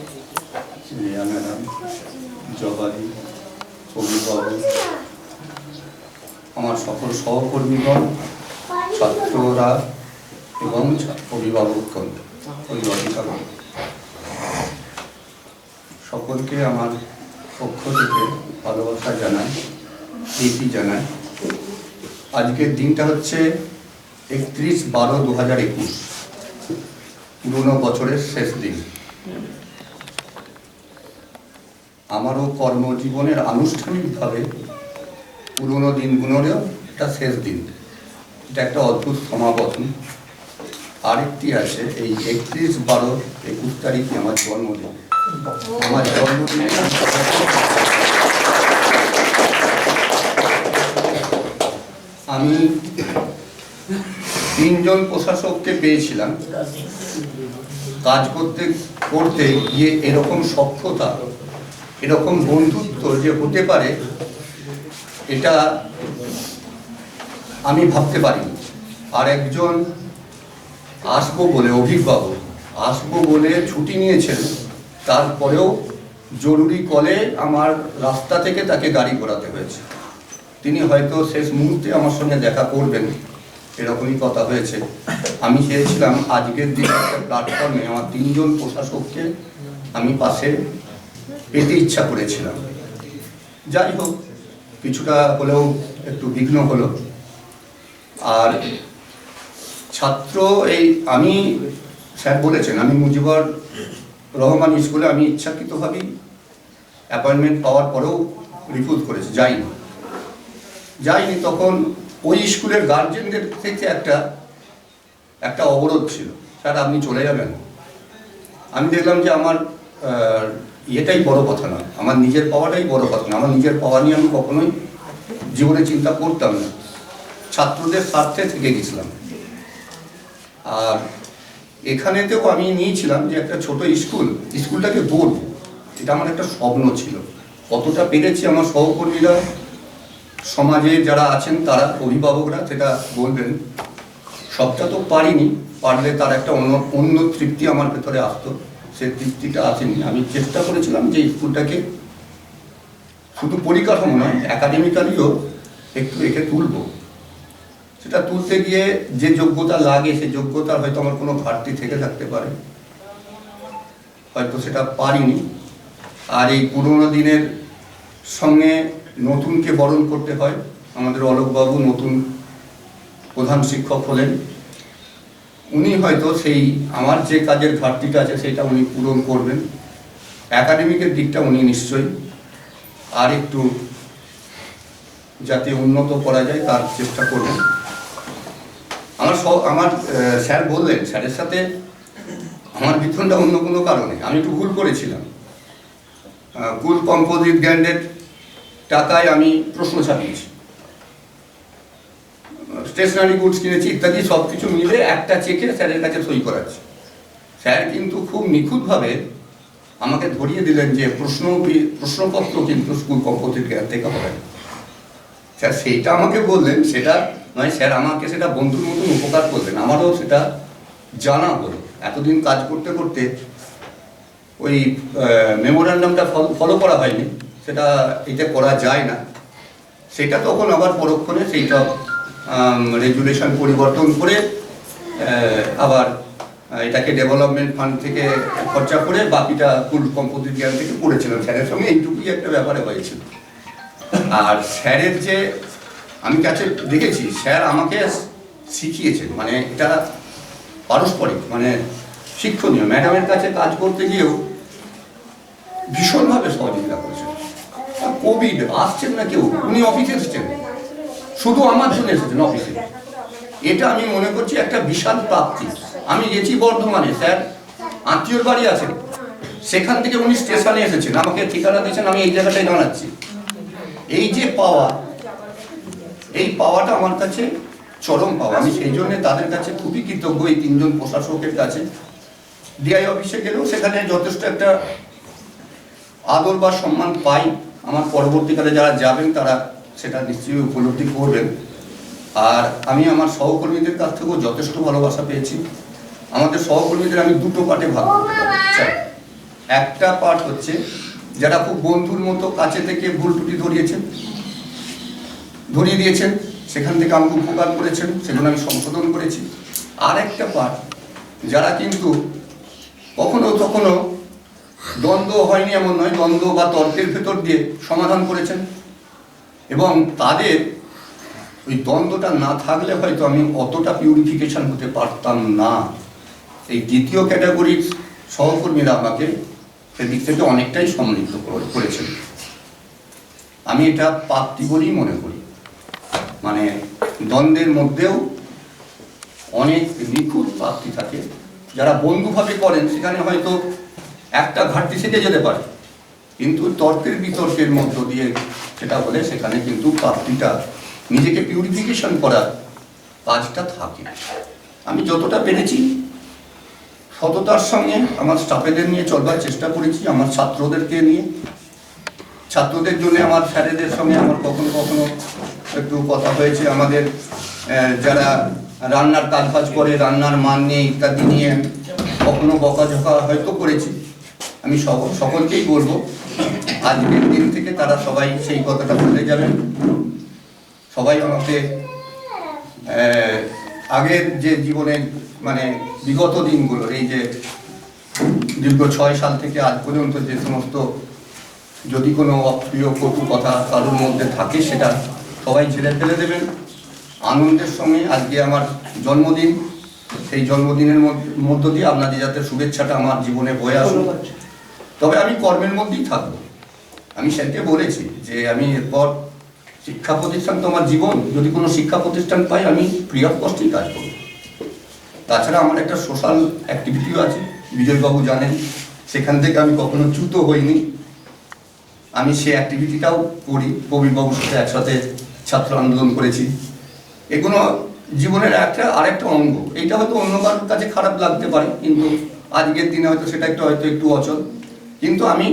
অতিথি রিয়া ম্যাডাম, জবারি, অভিভাবক, আমার সকল সহকর্মীগণ, ছাত্ররা এবং অভিভাবকগণ, অভিভাবিকাগণ, সকলকে আমার পক্ষ থেকে ভালোবাসা জানাই, প্রীতি জানাই। আজকের দিনটা হচ্ছে 31/12/2021, পুরনো বছরের শেষ দিন। আমারও কর্মজীবনের আনুষ্ঠানিকভাবে পুরনো দিনগুলোরও এটা শেষ দিন। এটা একটা অদ্ভুত সমাবর্তন। আরেকটি আছে, এই 31/12/21 তারিখে আমার জন্মদিন। আমার জন্মদিনে আমি 3জন প্রশাসককে পেয়েছিলাম। কাজ করতে করতে গিয়ে এরকম সখ্যতা, এরকম বন্ধুত্ব যে হতে পারে, এটা আমি ভাবতে পারিনি। আর একজন আসবো বলে, অভিভাবক আসবো বলে ছুটি নিয়েছেন, তারপরেও জরুরি কলে আমার রাস্তা থেকে তাকে গাড়ি ঘোরাতে হয়েছে। তিনি হয়তো শেষ মুহূর্তে আমার সঙ্গে দেখা করবেন, এরকমই কথা হয়েছে। আমি চেয়েছিলাম আজকের দিনে একটা প্ল্যাটফর্মে আমার 3জন প্রশাসককে আমি পাশে পেতে ইচ্ছা করেছিলাম। যাই হোক, কিছুটা হলেও একটু বিঘ্ন হলো। আর ছাত্র আমি স্যার বলেছেন, আমি মুজিবুর রহমান স্কুলে আমি ইচ্ছাকৃতভাবেই অ্যাপয়েন্টমেন্ট পাওয়ার পরেও রিফিউজ করেছি, যাইনি। তখন ওই স্কুলের গার্জেনদের থেকে একটা অবরোধ ছিল, স্যার আপনি চলে যাবেন। আমি দেখলাম যে আমার এটাই বড় কথা না, আমার নিজের পাওয়াটাই বড় কথা না। আমার নিজের পাওয়া নিয়ে আমি কখনোই জীবনে চিন্তা করতাম না, ছাত্রদের স্বার্থে থেকে গেছিলাম। আর এখানেতেও আমি নিয়েছিলাম যে একটা ছোট স্কুলটাকে গড়ব, এটা আমার একটা স্বপ্ন ছিল। কতটা পেরেছি আমার সহকর্মীরা, সমাজে যারা আছেন তারা, অভিভাবকরা সেটা বলবেন। সবটা তো পারিনি, পারলে তার একটা অন্য তৃপ্তি আমার ভেতরে আসতো, সে তৃপ্তিটা আসেনি। আমি চেষ্টা করেছিলাম যে স্কুলটাকে শুধু পরিকাঠামো নয়, একাডেমিক্যালিও একটু একে তুলব। সেটা তুলতে গিয়ে যে যোগ্যতা লাগে, সে যোগ্যতার হয়তো আমার কোনো ঘাটতি থেকে থাকতে পারে, হয়তো সেটা পারিনি। আর এই পুরোনো দিনের সঙ্গে নতুনকে বরণ করতে হয়। আমাদের অলোকবাবু নতুন প্রধান শিক্ষক হলেন, উনি হয়তো সেই আমার যে কাজের ঘাটতিটা আছে সেটা উনি পূরণ করবেন। একাডেমিকের দিকটা উনি নিশ্চয়ই আর একটু যাতে উন্নত করা যায় তার চেষ্টা করবেন। আমার স্যার বললেন, স্যারের সাথে আমার বিক্ষণটা অন্য কোনো কারণে, আমি একটু ভুল করেছিলাম। কুল কম্পোজিট গ্র্যান্ডের টাকায় আমি প্রশ্ন ছাপিয়েছি, স্টেশনারি গুডস কিনেছি, ইত্যাদি সব কিছু মিলে একটা চেকে স্যারের কাছে সই করাচ্ছি। স্যার কিন্তু খুব নিখুঁতভাবে আমাকে ধরিয়ে দিলেন যে প্রশ্নপত্র কিন্তু স্কুল কম্পোজিট গ্র্যান্ড থেকে হবে। স্যার সেইটা আমাকে বললেন, সেটা নয়, স্যার আমাকে সেটা বন্ধুর মতন উপকার করলেন। আমারও সেটা জানা হলো, এতদিন কাজ করতে করতে ওই মেমোরান্ডামটা ফলো করা হয়নি, সেটা এটা করা যায় না। সেটা তখন আবার পরক্ষণে সেইটা রেগুলেশন পরিবর্তন করে আবার এটাকে ডেভেলপমেন্ট ফান্ড থেকে খরচা করে বাকিটা ফুল কম্পোজিট জ্ঞান থেকে করেছিলাম। স্যারের সঙ্গে এইটুকুই একটা ব্যাপারে হয়েছিল। আর স্যারের যে আমি কাছে দেখেছি, স্যার আমাকে শিখিয়েছেন, মানে এটা পারস্পরিক, মানে শিক্ষণীয়। ম্যাডামের কাছে কাজ করতে গিয়েও ভীষণভাবে সহযোগিতা করেছেন। কোভিড আসছেন না কেউ, উনি অফিসে এসেছেন, শুধু আমার জন্য এসেছেন অফিসে। এটা আমি মনে করছি একটা বিশাল প্রাপ্তি। আমি গেছি বর্ধমানে, স্যার আত্মীয়র বাড়ি আছে, সেখান থেকে উনি স্টেশনে এসেছেন, আমাকে ঠিকানা দিয়েছেন, আমি এই জায়গাটায় দাঁড়াচ্ছি। এই যে পাওয়া, এই পাওয়াটা আমার কাছে চরম পাওয়া। আমি সেই জন্য তাদের কাছে খুবই কৃতজ্ঞ, এই 3 জন প্রশাসকের কাছে। ডিআই অফিসে গেলেও সেখানে যথেষ্ট একটা আদর বা সম্মান পাই। আমার পরবর্তীকালে যারা যাবেন তারা সেটা নিশ্চয়ই উপলব্ধি করবেন। আর আমি আমার সহকর্মীদের কাছ থেকেও যথেষ্ট ভালোবাসা পেয়েছি। আমাদের সহকর্মীদের আমি 2টো পার্টে ভাগ করতে চাই। একটা পার্ট হচ্ছে যারা খুব বন্ধুর মতো কাছে থেকে ভুল ত্রুটি ধরিয়ে দিয়েছেন, সেখান থেকে আমাকে উপকার করেছেন, সেগুলো আমি সংশোধন করেছি। আর একটা পার্ট যারা কিন্তু কখনো কখনো দ্বন্দ্ব হয়নি এমন নয়, দ্বন্দ্ব বা তর্কের ভেতর দিয়ে সমাধান করেছেন, এবং তাদের ওই দ্বন্দ্বটা না থাকলে হয়তো আমি অতটা পিউরিফিকেশন হতে পারতাম না। এই দ্বিতীয় ক্যাটাগরির সহকর্মীরা আমাকে সেদিক থেকে অনেকটাই সমৃদ্ধ করেছেন। আমি এটা প্রাপ্তি বলেই মনে করি। মানে দ্বন্দ্বের মধ্যেও অনেক নিখুঁত প্রাপ্তি থাকে। যারা বন্ধুভাবে করেন সেখানে হয়তো একটা ঘাটতি থেকে যেতে পারে, কিন্তু তর্কের বিতর্কের মধ্য দিয়ে সেটা হলে সেখানে কিন্তু প্রাপ্তিটা, নিজেকে পিউরিফিকেশন করার কাজটা থাকে। আমি যতটা পেরেছি সততার সঙ্গে আমার স্টাফেদের নিয়ে চলবার চেষ্টা করেছি, আমার ছাত্রদেরকে নিয়ে। ছাত্রদের জন্য আমার স্যারেদের সঙ্গে আমার কখনো কখনো একটু কথা হয়েছে। আমাদের যারা রান্নার কাজবাজ করে, রান্নার মান নিয়ে ইত্যাদি নিয়ে কখনো বকাঝকা হয়তো করেছি। আমি সকলকেই বলবো আজকের দিন থেকে তারা সবাই সেই কথাটা ভুলে যাবেন। সবাই আমাকে আগের যে জীবনের মানে বিগত দিনগুলোর এই যে দীর্ঘ 6 সাল থেকে আজ পর্যন্ত যে সমস্ত যদি কোনো অপ্রিয় কটু কথা কারোর মধ্যে থাকে সেটা সবাই ঝেড়ে ফেলে দেবেন। আনন্দের সঙ্গে আজকে আমার জন্মদিন, সেই জন্মদিনের মধ্য দিয়ে আপনাদের যাতে শুভেচ্ছাটা আমার জীবনে বয়ে আসুক। তবে আমি কর্মের মধ্যেই থাকবো। আমি সেটা বলেছি যে আমি এরপর শিক্ষা প্রতিষ্ঠান তো আমার জীবন, যদি কোনো শিক্ষা প্রতিষ্ঠান পাই আমি ফ্রি অফ কস্টেই কাজ করব। তাছাড়া আমার একটা সোশ্যাল অ্যাক্টিভিটিও আছে, বিজয়বাবু জানেন, সেখান থেকে আমি কখনো চ্যুত হইনি। আমি সেই অ্যাক্টিভিটিটাও করি, প্রবীরবাবুর সাথে একসাথে ছাত্র আন্দোলন করেছি। এগুলো জীবনের আরেকটা অঙ্গ। এইটা হয়তো অন্য কারোর কাছে খারাপ লাগতে পারে, কিন্তু আজকের দিনে হয়তো সেটা একটু অচল। কিন্তু আমি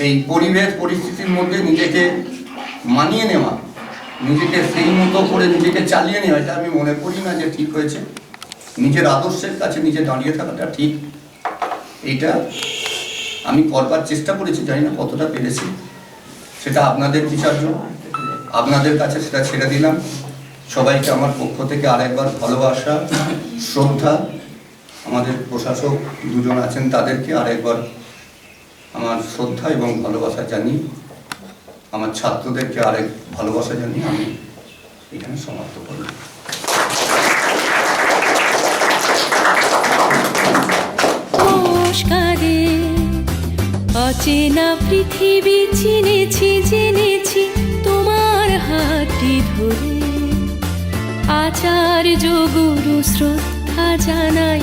এই পরিবেশ পরিস্থিতির মধ্যে নিজেকে মানিয়ে নেওয়া, নিজেকে সেই মতো করে নিজেকে চালিয়ে নেওয়া, এটা আমি মনে করি না যে ঠিক হয়েছে। নিজের আদর্শের কাছে নিজে দাঁড়িয়ে থাকাটা ঠিক, এইটা আমি করবার চেষ্টা করেছি। জানি না কতটা পেরেছি, সেটা আপনাদের বিচার্য। আপনাদের কাছে সেটা ছেড়ে দিলাম। সবাইকে আমার পক্ষ থেকে আরেকবার ভালোবাসা, শ্রদ্ধা। আমাদের প্রশাসক 2 জন আছেন, তাদেরকে আরেকবার আমার শ্রদ্ধা এবং ভালোবাসা জানি। আমার ছাত্রদেরকে আরেক ভালোবাসা জানিয়ে আমি এখানে সমাপ্ত করি। নমস্কারে অচেনা পৃথিবী চিনেছি, জেনেছি তোমার হাতটি ধরে। আচার্য গুরু শ্রদ্ধা জানাই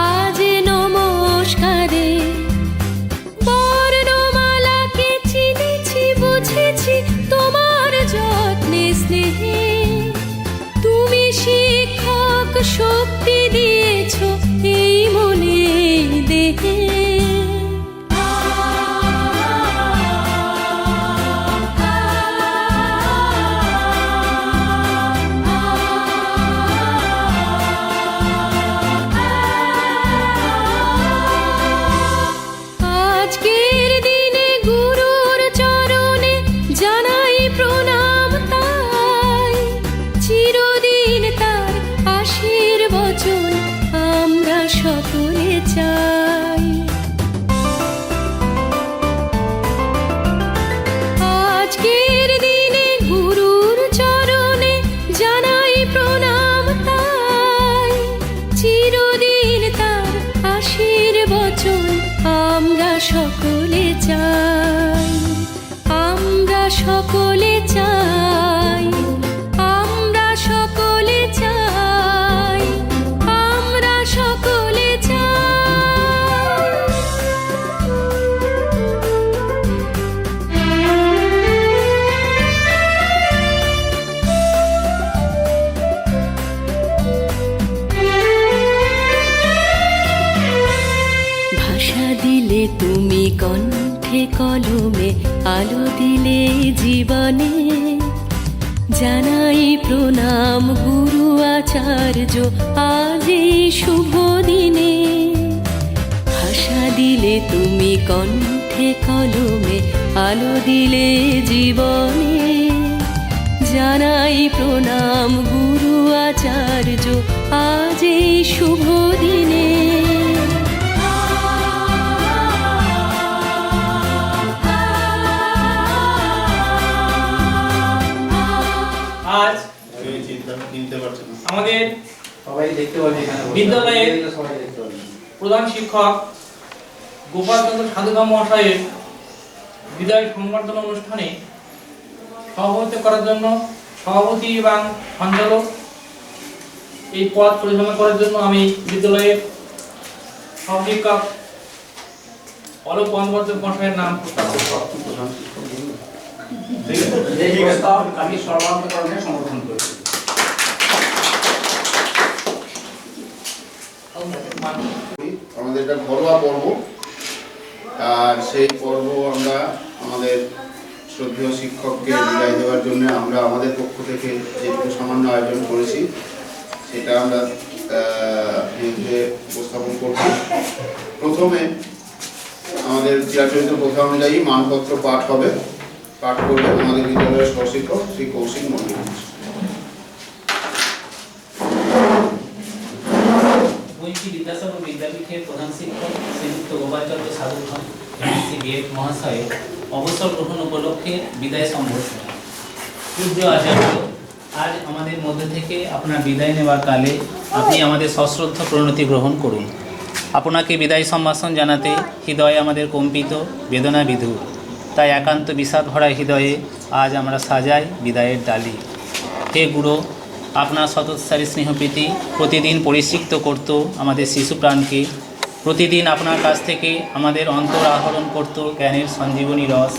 আজ নমস্কারে। বর্ণমালাকে চিনেছি, বুঝেছি তোমার যত্নে স্নেহে। তুমি শিক্ষক শক্তি দিয়েছ এই মনে দেহে। আজকের দিনে গুরুর চরণে জানাই প্রণাম তাই। চিরদিন তার আশীর্বচন আমরা সকলে চাই। আজকের দিনে গুরুর চরণে জানাই প্রণাম তাই। চিরদিন তার আশীর্বচন আমরা সকলে চাই। আমরা সকলে চাই। আমরা সকলে চাই। আমরা সকলে চাই। তুমি কণ্ঠে কলমে আলো দিলে জীবনে, জানাই প্রণাম গুরু আচার্য আজ এই শুভ দিনে। ভাষা দিলে তুমি কণ্ঠে কলমে আলো দিলে জীবনে, জানাই প্রণাম গুরু আচার্য আজ এই শুভ দিনে। আজ চিনতে পারছেন না। আমাদের সবাই দেখতে পাবে এখানে বিদ্যালয়ের সবাই দেখতে পাবে। প্রধান শিক্ষক গোপাল চন্দ্র সাধুকা মহাশয়ের বিদায় সংবর্ধনা অনুষ্ঠানে সভাপতিত্ব করার জন্য সভাপতি এবং সঞ্চালক এই পদ পরিচালনা করার জন্য আমি বিদ্যালয়ের সহশিক্ষক অলোক বন্দ্যোপাধ্যায় মহাশয়ের নাম প্রস্তাব করছি। প্রধান শিক্ষক বলুন। এই প্রস্তাব আমি সর্বান্তকরণে সমর্থন করছি। আমাদের এটা ঘরোয়া পর্ব, আর সেই পর্ব আমরা আমাদের শ্রদ্ধেয় শিক্ষককে বিদায় দেওয়ার জন্য আমরা আমাদের পক্ষ থেকে যেটুকু সামান্য আয়োজন করেছি সেটা আমরা উপস্থাপন করছি। প্রথমে আমাদের চিরাচরিত প্রথা অনুযায়ী মানপত্র পাঠ হবে। পাঠ করবেন আমাদের বিদ্যালয়ের সহশিক্ষক শ্রী কৌশিক মন্ডল। বৈশী বিদ্যাসাগর বিদ্যাপীঠের প্রধান শিক্ষক শ্রীযুক্ত গোপালচন্দ্র সাধুখান বিএড মহাশয়ের অবসর গ্রহণ উপলক্ষে বিদায় সম্বর্ধনা। পূজ্য আচার্য, আজ আমাদের মধ্যে থেকে আপনার বিদায় নেওয়ার কালে আপনি আমাদের সশ্রদ্ধ প্রণতি গ্রহণ করুন। আপনাকে বিদায় সম্ভাষণ জানাতে হৃদয়ে আমাদের কম্পিত, বেদনা বিধুর। তাই একান্ত বিষাদ ভরা হৃদয়ে আজ আমরা সাজাই বিদায়ের ডালি। হে গুরু, আপনার সতোৎসারী স্নেহপ্রীতি প্রতিদিন পরিসিক্ত করত আমাদের শিশু প্রাণকে। প্রতিদিন আপনার কাছ থেকে আমাদের অন্তর আহরণ করত জ্ঞানের সঞ্জীবনী রস।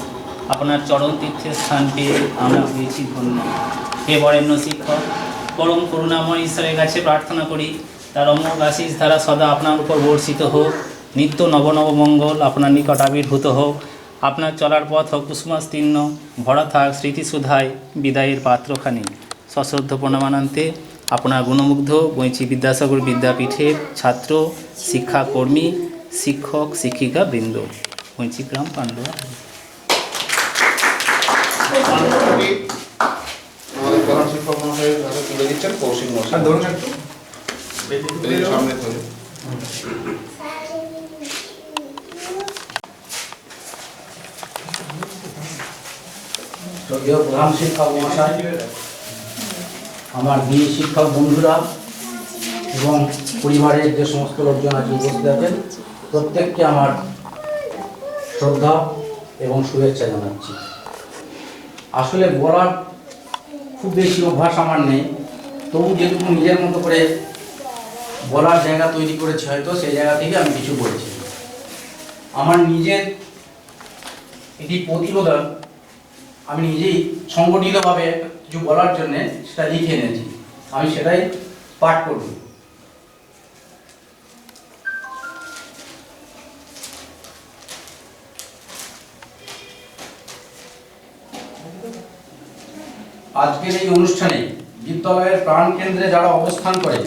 আপনার চরণ তীর্থের স্থান পেয়ে আমরা হয়েছি ধন্য। হে বরেণ্য শিক্ষক, পরম করুণাময় ঈশ্বরের কাছে প্রার্থনা করি তার অমোঘ আশীষ ধারা সদা আপনার উপর বর্ষিত হোক। নিত্য নব নব মঙ্গল আপনার নিকট আবির্ভূত হোক। আপনার চলার পথ হোক কুসুমাস্তীর্ণ, ভরা থাক স্মৃতিসুধায় বিদায়ের পাত্রখানি। সশ্রদ্ধ প্রণামানান্তে আপনার গুণমুগ্ধ বৈঁচি বিদ্যাসাগর বিদ্যাপীঠের ছাত্র, শিক্ষাকর্মী, শিক্ষক, শিক্ষিকা বৃন্দ। বৈঁচি গ্রাম পান্ডুয়া। আমাদের প্রধান শিক্ষক মহাশয়ের হাতে তুলে দিচ্ছেন কৌশিক মহাশয়। ধরুন একটু সামনে ধরে। যদিও প্রধান শিক্ষক মহাশয়, আমার গৃহী শিক্ষক বন্ধুরা এবং পরিবারের যে সমস্ত লোকজন আজ উপস্থিত আছেন, প্রত্যেককে আমার শ্রদ্ধা এবং শুভেচ্ছা জানাচ্ছি। আসলে বলার খুব বেশি অভ্যাস আমার নেই, তবু যেটুকু নিজের মতো করে বলার জায়গা তৈরি করেছি, হয়তো সেই জায়গা থেকে আমি কিছু বলছি। আমার নিজের এটি প্রতিবেদন, আমি নিজেই সংগঠিতভাবে কিছু বলার জন্যে সেটা লিখে এনেছি, আমি সেটাই পাঠ করব। আজকের এই অনুষ্ঠানে বিদ্যালয়ের প্রাণকেন্দ্রে যারা অবস্থান করে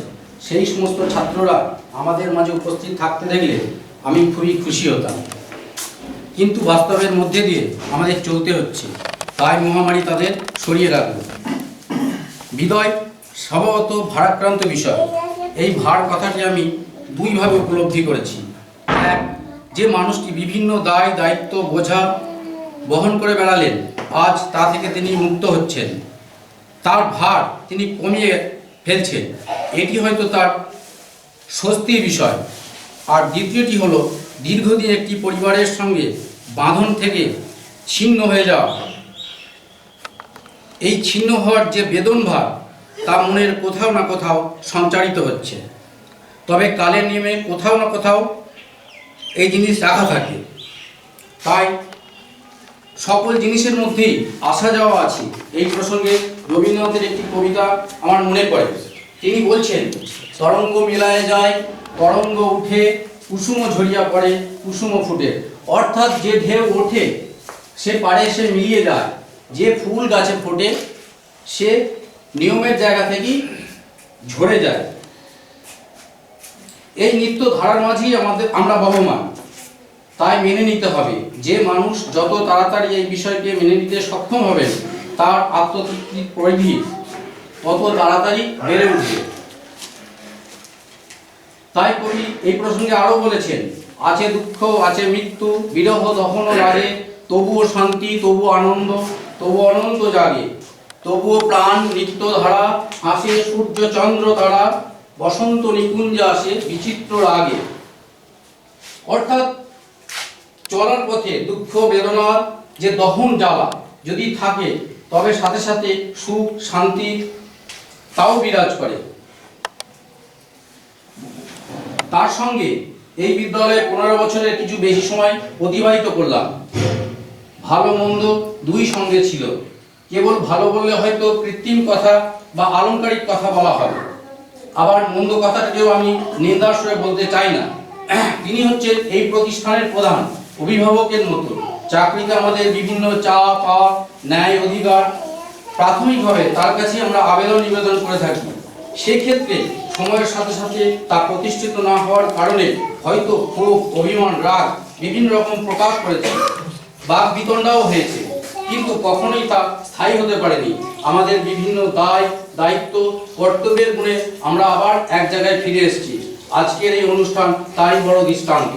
সেই সমস্ত ছাত্ররা আমাদের মাঝে উপস্থিত থাকতে দেখলে আমি খুবই খুশি হতাম, কিন্তু বাস্তবের মধ্যে দিয়ে আমাদের চলতে হচ্ছে, তাই মহামারী তাদের সরিয়ে রাখবে। বিদায় স্বভাবত ভারাক্রান্ত বিষয়। এই ভার কথাটি আমি দুইভাবে উপলব্ধি করেছি। এক, যে মানুষটি বিভিন্ন দায় দায়িত্ব বোঝা বহন করে বেড়ালেন, আজ তা থেকে তিনি মুক্ত হচ্ছেন, তার ভার তিনি কমিয়ে ফেলছেন, এটি হয়তো তার স্বস্তির বিষয়। আর দ্বিতীয়টি হলো দীর্ঘদিন একটি পরিবারের সঙ্গে বাঁধন থেকে ছিন্ন হয়ে যাওয়া। এই ছিন্ন হওয়ার যে বেদন ভার, তা মনের কোথাও না কোথাও সঞ্চারিত হচ্ছে। তবে কালের নিয়মে কোথাও না কোথাও এই জিনিস রাখা থাকে, তাই সকল জিনিসের মধ্যেই আসা যাওয়া আছে। এই প্রসঙ্গে রবীন্দ্রনাথের একটি কবিতা আমার মনে পড়ে। তিনি বলছেন, তরঙ্গ মেলায় যায়, তরঙ্গ উঠে, কুসুমও ঝরিয়া পড়ে, কুসুমও ফুটে। অর্থাৎ যে ঢেউ ওঠে সে পাড়ে এসে মিলিয়ে যায়, যে ফুল গাছে ফোটে সে নিয়মের জায়গা থেকেই ঝরে যায়। এই নিত্য ধারার মাঝেই আমরা বহমান, তাই মেনে নিতে হবে। যে মানুষ যত তাড়াতাড়ি এই বিষয়কে মেনে নিতে সক্ষম হবে তার আত্মতৃপ্তির পরিধি তত তাড়াতাড়ি বেড়ে উঠবে। তাই কবি এই প্রসঙ্গে আরো বলেছেন, আছে দুঃখ আছে মৃত্যু, বিরহ দহন লাগে, তবুও শান্তি তবুও আনন্দ, তবু অনন্ত জাগে, তবুও প্রাণ নিত্য ধারা, হাসে সূর্য চন্দ্র তারা, বসন্ত নিকুঞ্জে আসে বিচিত্র রাগে। অর্থাৎ চলার পথে দুঃখ বেদনার যে দহন জ্বালা যদি থাকে তবে সাথে সাথে সুখ শান্তি তাও বিরাজ করে। তার সঙ্গে এই বিদ্যালয়ে 15 বছরের কিছু বেশি সময় অতিবাহিত করলাম। ভালো মন্দ দুই সঙ্গে ছিল। কেবল ভালো বললে হয়তো কৃত্রিম কথা বা আলংকারিক কথা বলা হবে, আবার মন্দ কথাটাকেও আমি নিন্দার সুরে বলতে চাই না। তিনি হচ্ছেন এই প্রতিষ্ঠানের প্রধান, অভিভাবকের মতো। চাকরিতে আমাদের বিভিন্ন চাপ পাওয়া, ন্যায় অধিকার প্রাথমিকভাবে তার কাছে আমরা আবেদন নিবেদন করে থাকি। সেক্ষেত্রে সময়ের সাথে সাথে তা প্রতিষ্ঠিত না হওয়ার কারণে হয়তো ক্ষোভ, অভিমান, রাগ বিভিন্ন রকম প্রকাশ করেছে, বাক বিতণ্ডাও হয়েছে, কিন্তু কখনোই তা স্থায়ী হতে পারেনি। আমাদের বিভিন্ন দায়িত্ব কর্তব্যের গুণে আমরা আবার এক জায়গায় ফিরে এসেছি। আজকের এই অনুষ্ঠান তারই বড় দৃষ্টান্ত।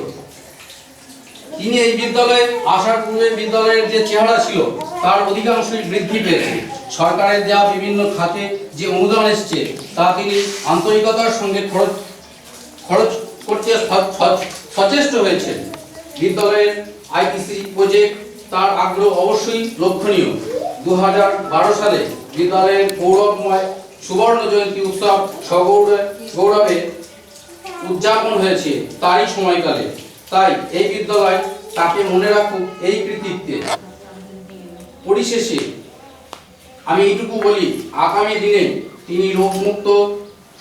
তিনি এই বিদ্যালয়ে আসার পূর্বে বিদ্যালয়ের যে চেহারা ছিল তার অধিকাংশই বৃদ্ধি পেয়েছে। সরকারের দেওয়া বিভিন্ন খাতে যে অনুদান এসছে তা তিনি আন্তরিকতার সঙ্গে খরচ করতে সচেষ্ট হয়েছেন। বিদ্যালয়ের আইটিসি প্রজেক্ট তার আগ্রহ অবশ্যই লক্ষণীয়। 2012 সালে বিদ্যালয়ের গৌরবময় সুবর্ণ জয়ন্তী উৎসব সগৌরবে উদযাপন হয়েছে তারই সময়কালে। তাই এই বিদ্যালয় তাকে মনে রাখুক এই কৃতিত্বে। পরিশেষে আমি এইটুকু বলি, আগামী দিনে তিনি রোগমুক্ত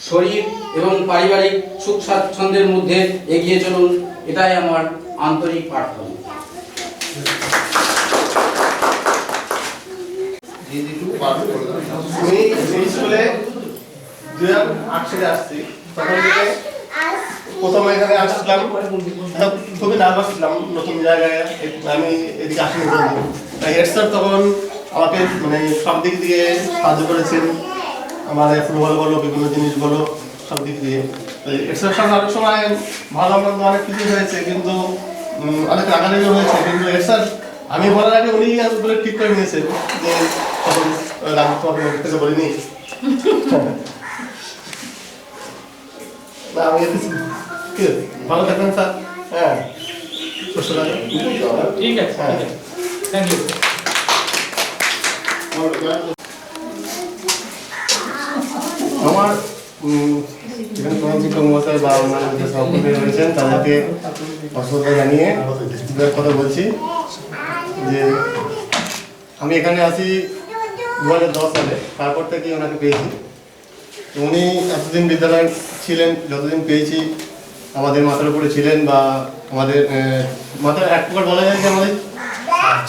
শরীর এবং পারিবারিক সুখ স্বাচ্ছন্দ্যের মধ্যে এগিয়ে চলুন, এটাই আমার আন্তরিক প্রার্থনা। আমি এই স্কুলে 2008 সালে আসছি। তখন থেকে প্রথমে এখানে আসলাম, খুবই নার্ভাস ছিলাম নতুন জায়গায়, আমি এদিকে আসিনি। হেড স্যার তখন আমাকে মানে সব দিক দিয়ে সাহায্য করেছেন, আমার ফুটবল বলো বিভিন্ন জিনিস বলো সব দিক দিয়ে। হেড স্যারের সঙ্গে অনেক সময় ভালো মন্দ অনেক কিছু হয়েছে, কিন্তু অনেক রাগারাগি হয়েছে, কিন্তু হেড স্যার আমি বলার আগে উনি বলে ঠিক করে নিয়েছেন যে তখন রাগ তোমাকে থেকে বলিনি। আমি ভালো থাকবেন স্যার। হ্যাঁ, ঠিক আছে, থ্যাংক ইউ। আমার এখানে প্রধান শিক্ষক মহাশয় বা অন্যান্য যে সভাপতি রয়েছেন তাদেরকে অসুবিধা জানিয়ে কথা বলছি যে আমি এখানে আসি 2010 সালে, তারপর থেকে ওনাকে পেয়েছি। উনি এতদিন বিদ্যালয়ে ছিলেন, যতদিন পেয়েছি আমাদের মাথার উপরে ছিলেন, বা আমাদের মাথার এক প্রকার বলা যায় যে আমাদের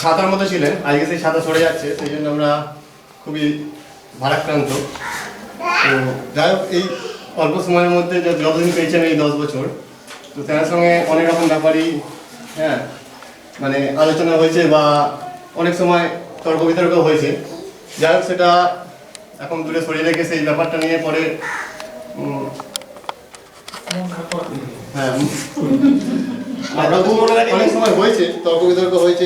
ছাতার মতো ছিলেন। আজকে সেই ছাতা সরে যাচ্ছে, সেই জন্য আমরা খুবই ভারাক্রান্ত। তো যাই হোক, এই অল্প সময়ের মধ্যে যতদিন পেয়েছেন এই 10 বছর, তো তার সঙ্গে অনেক রকম ব্যাপারই মানে আলোচনা হয়েছে বা অনেক সময় তর্ক বিতর্ক হয়েছে। যাই হোক, সেটা এখন দূরে সরিয়ে রেখে সেই ব্যাপারটা নিয়ে পরে হ্যাঁ অনেক সময় হয়েছে, তর্ক বিতর্ক হয়েছে।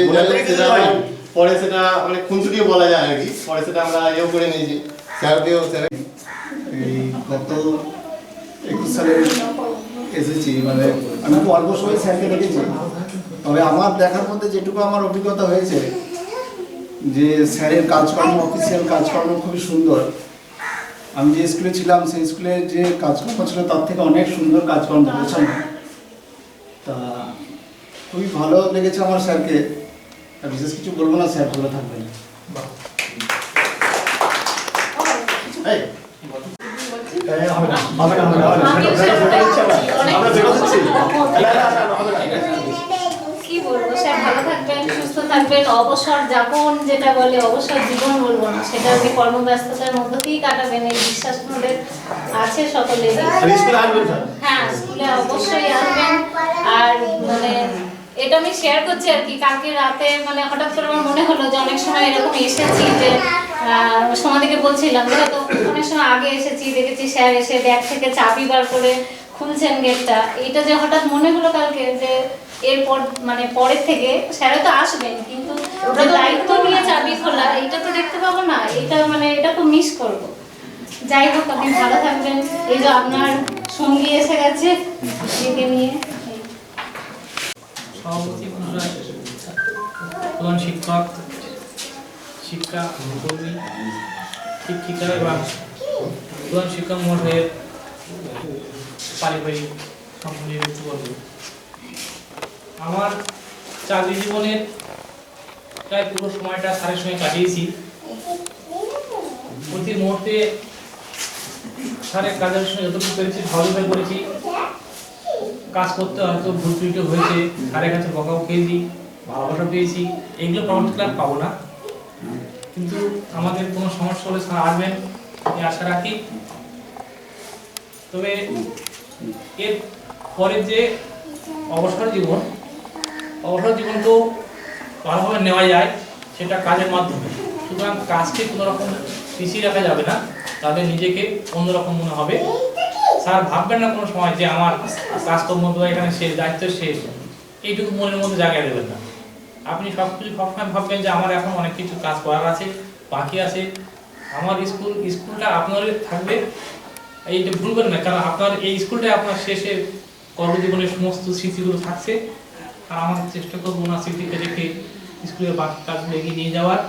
পরে সেটা অনেক খুনসুটিও বলা যায় আর কি। পরে সেটা আমরা ইয়েও করে নিয়েছি, স্যারকেও স্যার এই গত 21 সালে এসেছি। মানে আমি খুব অল্প সময় স্যারকে দেখেছি, তবে আমার দেখার মধ্যে যেটুকু আমার অভিজ্ঞতা হয়েছে যে স্যারের কাজকর্ম, অফিসিয়াল কাজকর্ম খুবই সুন্দর। আমি যে স্কুলে ছিলাম সেই স্কুলে যে কাজকর্ম ছিল তার থেকে অনেক সুন্দর কাজকর্ম করেছেন। তা খুবই ভালো লেগেছে আমার স্যারকে। বিশেষ কিছু বলবো না, স্যার ভালো থাকবেন। হবে না কি বলবো, স্যার ভালো থাকবেন, সুস্থ থাকবেন। অবসর যাপন যেটা বলে, অবসর জীবন বলবো না, সেটা আপনি কর্মব্যস্ততার মধ্য দিয়েই কাটাবেন, এই বিশ্বাস আমাদের আছে সকলেরই। হ্যাঁ, স্কুলে অবশ্যই আসবেন। আর মানে এটা আমি শেয়ার করছি আর কি, কালকে রাতে মানে হঠাৎ করে আমার মনে হলো যে অনেক সময় এরকম এসেছি, যে সমাধিকে বলছিলাম যে হয়তো অনেক সময় আগে এসেছি, দেখেছি স্যার এসে ব্যাগ থেকে চাবি বার করে খুলছেন গেটটা। এইটা যে হঠাৎ মনে হলো কালকে, যে এরপর মানে পরের থেকে স্যার তো আসবেন, কিন্তু যে দায়িত্ব নিয়ে চাবি খোলা, এটা তো দেখতে পাবো না, এটা মানে এটা খুব মিস করবো। যাই হোক, আপনি ভালো থাকবেন। এই যে আপনার সঙ্গী এসে গেছে একে নিয়ে। সভাপতি মহাশয়, প্রধান শিক্ষক, শিক্ষা কর্মী, শিক্ষিকা এবং প্রধান শিক্ষক মহাশয়ের পারিবারিক সম্পূর্ণ ব্যক্তিবর্গ, আমার চাকরি জীবনের প্রায় পুরো সময়টা স্যারের সঙ্গে কাটিয়েছি। প্রতি মুহূর্তে স্যারের কাজের সঙ্গে যতটুকু পেরেছি ভালোভাবে করেছি। কাজ করতে হয়তো ভুল ত্রুটি হয়েছে, স্যারের কাছে বকাও খেয়েছি, ভালোবাসা পেয়েছি, এগুলো পরবর্তীকালে পাবো না। কিন্তু আমাদের কোনো সমস্যা হলে স্যার আসবেন, এই আশা রাখি। তবে এর পরে যে অবসর জীবন তো ভালোভাবে নেওয়া যায়, সেটা কাজের মাধ্যমে। সুতরাং কাজকে কোনো রকম পিছিয়ে রাখা যাবে না, তাদের নিজেকে অন্যরকম মনে হবে। স্যার ভাববেন না কোনো সময় যে আমার কাজকর্ম এখানে শেষ, দায়িত্ব শেষ, এইটুকু মনের মধ্যে জায়গায় দেবেন না। আপনি সবকিছু সবসময় ভাববেন যে আমার এখন অনেক কিছু কাজ করার আছে, বাকি আছে। আমার স্কুলটা আপনারই থাকবে, এইটা ভুলবেন না, কারণ আপনার এই স্কুলটাই আপনার শেষে কর্মজীবনের সমস্ত স্মৃতিগুলো থাকছে। আর আমার চেষ্টা করবো ওনার স্মৃতিকে রেখে স্কুলের বাকি কাজগুলো এগিয়ে নিয়ে যাওয়ার।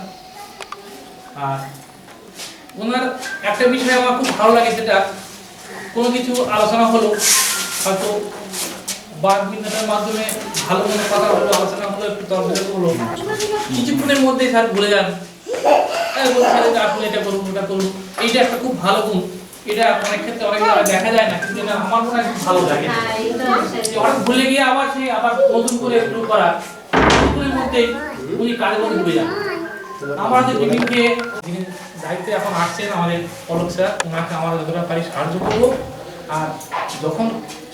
আর ওনার একটা বিষয় আমার খুব ভালো লাগে, সেটা কোনো কিছু আলোচনা হলো, হয়তো বাদ বিনিময়ের মাধ্যমে ভালো মনে কথা হলো, আলোচনা হলো, একটু তর্ক হলো, কিছুক্ষণের মধ্যেই স্যার ভুলে যান, আপনি এটা করুন, ওটা করুন। এইটা একটা খুব ভালো গুণ। এটা অনেক ক্ষেত্রে অনেক দেখা যায় না, কিন্তু এটা আমার মনে হয় খুব ভালো লাগে। অনেক ভুলে গিয়ে আবার সেই আবার নতুন করে শুরু করা, কিছুক্ষণের মধ্যেই উনি কাজের মধ্যে ডুবে যান। আমরা যে টিভিকে যিনি দায়িত্বে এখন আসছেন, আমাদের পলক স্যার, ওনাকে আমরা যতটা পারি সাহায্য করবো। আর যখন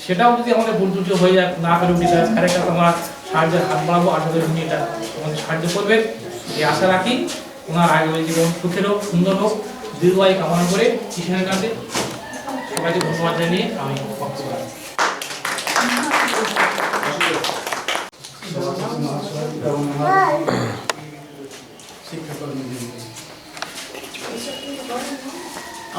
সেটাও যদি আমাদের ভুল ত্রুটি হয়ে যায়, না করে উঠে যায়, স্যারের কাছে আমরা সাহায্যের হাত বাড়াবো। আশা করি উনি এটা আমাদের সাহায্য করবেন, এই আশা রাখি। ওনার আগামী জীবন সুখের হোক, সুন্দর হোক, দীর্ঘায়ু কামনা করে কিষানের কাছে সবাইকে ধন্যবাদ জানিয়ে আমি বক্তব্য রাখছি।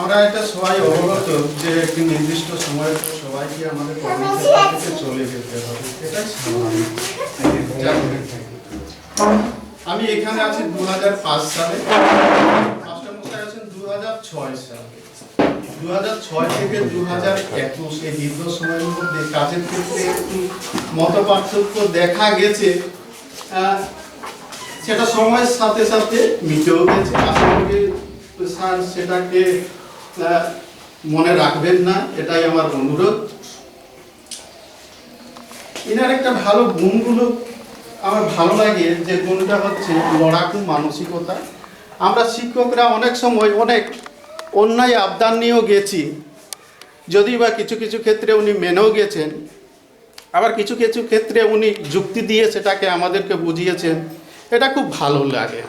আমরা এটা সবাই অবগত যে একটি নির্দিষ্ট সময়ের পর সবাইকে আমাদের কর্মক্ষেত্র থেকে চলে যেতে হবে, এটাই স্বাভাবিক। আমি এখানে আছি 2005 সালে, মাস্টারমশাই আছেন 2006 সালে। 2006 থেকে 2021 এই দীর্ঘ সময়ের মধ্যে কাজের ক্ষেত্রে একটু মত পার্থক্য দেখা গেছে, সেটা সময়ের সাথে সাথে মিটেও গেছে। আশা করি স্যার সেটাকে মনে রাখবেন না, এটাই আমার অনুরোধ। এনার একটা ভালো গুণগুলো আমার ভালো লাগে, যে গুণটা হচ্ছে লড়াকু মানসিকতা। আমরা শিক্ষকরা অনেক সময় অনেক অন্যায় আবদান নিয়েও গেছি, যদিও বা কিছু কিছু ক্ষেত্রে উনি মেনেও গেছেন, আবার কিছু কিছু ক্ষেত্রে উনি যুক্তি দিয়ে সেটাকে আমাদেরকে বুঝিয়েছেন। এটা খুব ভালো লাগে।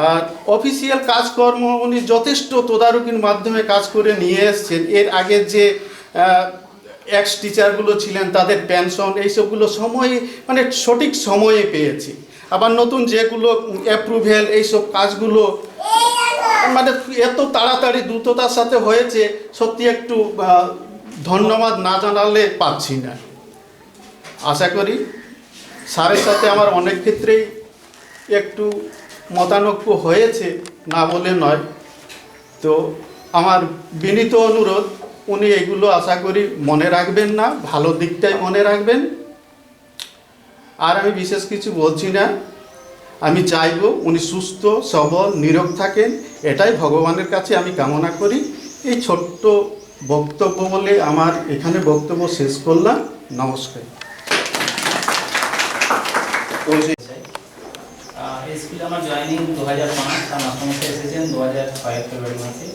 আর অফিসিয়াল কাজকর্ম উনি যথেষ্ট তদারকির মাধ্যমে কাজ করে নিয়ে এসছেন। এর আগে যে এক্স টিচারগুলো ছিলেন, তাদের পেনশন এইসবগুলো সময়ে মানে সঠিক সময়ে পেয়েছি। আবার নতুন যেগুলো অ্যাপ্রুভেল এইসব কাজগুলো মানে এত তাড়াতাড়ি দ্রুততার সাথে হয়েছে, সত্যি একটু ধন্যবাদ না জানালে পাচ্ছি না। আশা করি স্যারের সাথে আমার অনেক ক্ষেত্রেই একটু মতানৈক্য হয়েছে, না বলে নয়। তো আমার বিনীত অনুরোধ, উনি এগুলো আশা করি মনে রাখবেন না, ভালো দিকটাই মনে রাখবেন। আর আমি বিশেষ কিছু বলছি না, আমি চাইব উনি সুস্থ সবল নিরোগ থাকেন, এটাই ভগবানের কাছে আমি কামনা করি। এই ছোট্ট বক্তব্য বলে আমার এখানে বক্তব্য শেষ করলাম। নমস্কার। এই স্কুলে আমার জয়েনিং 2005, আর মাস্টারমশাই এসেছেন 2006 ফেব্রুয়ারি মাসে।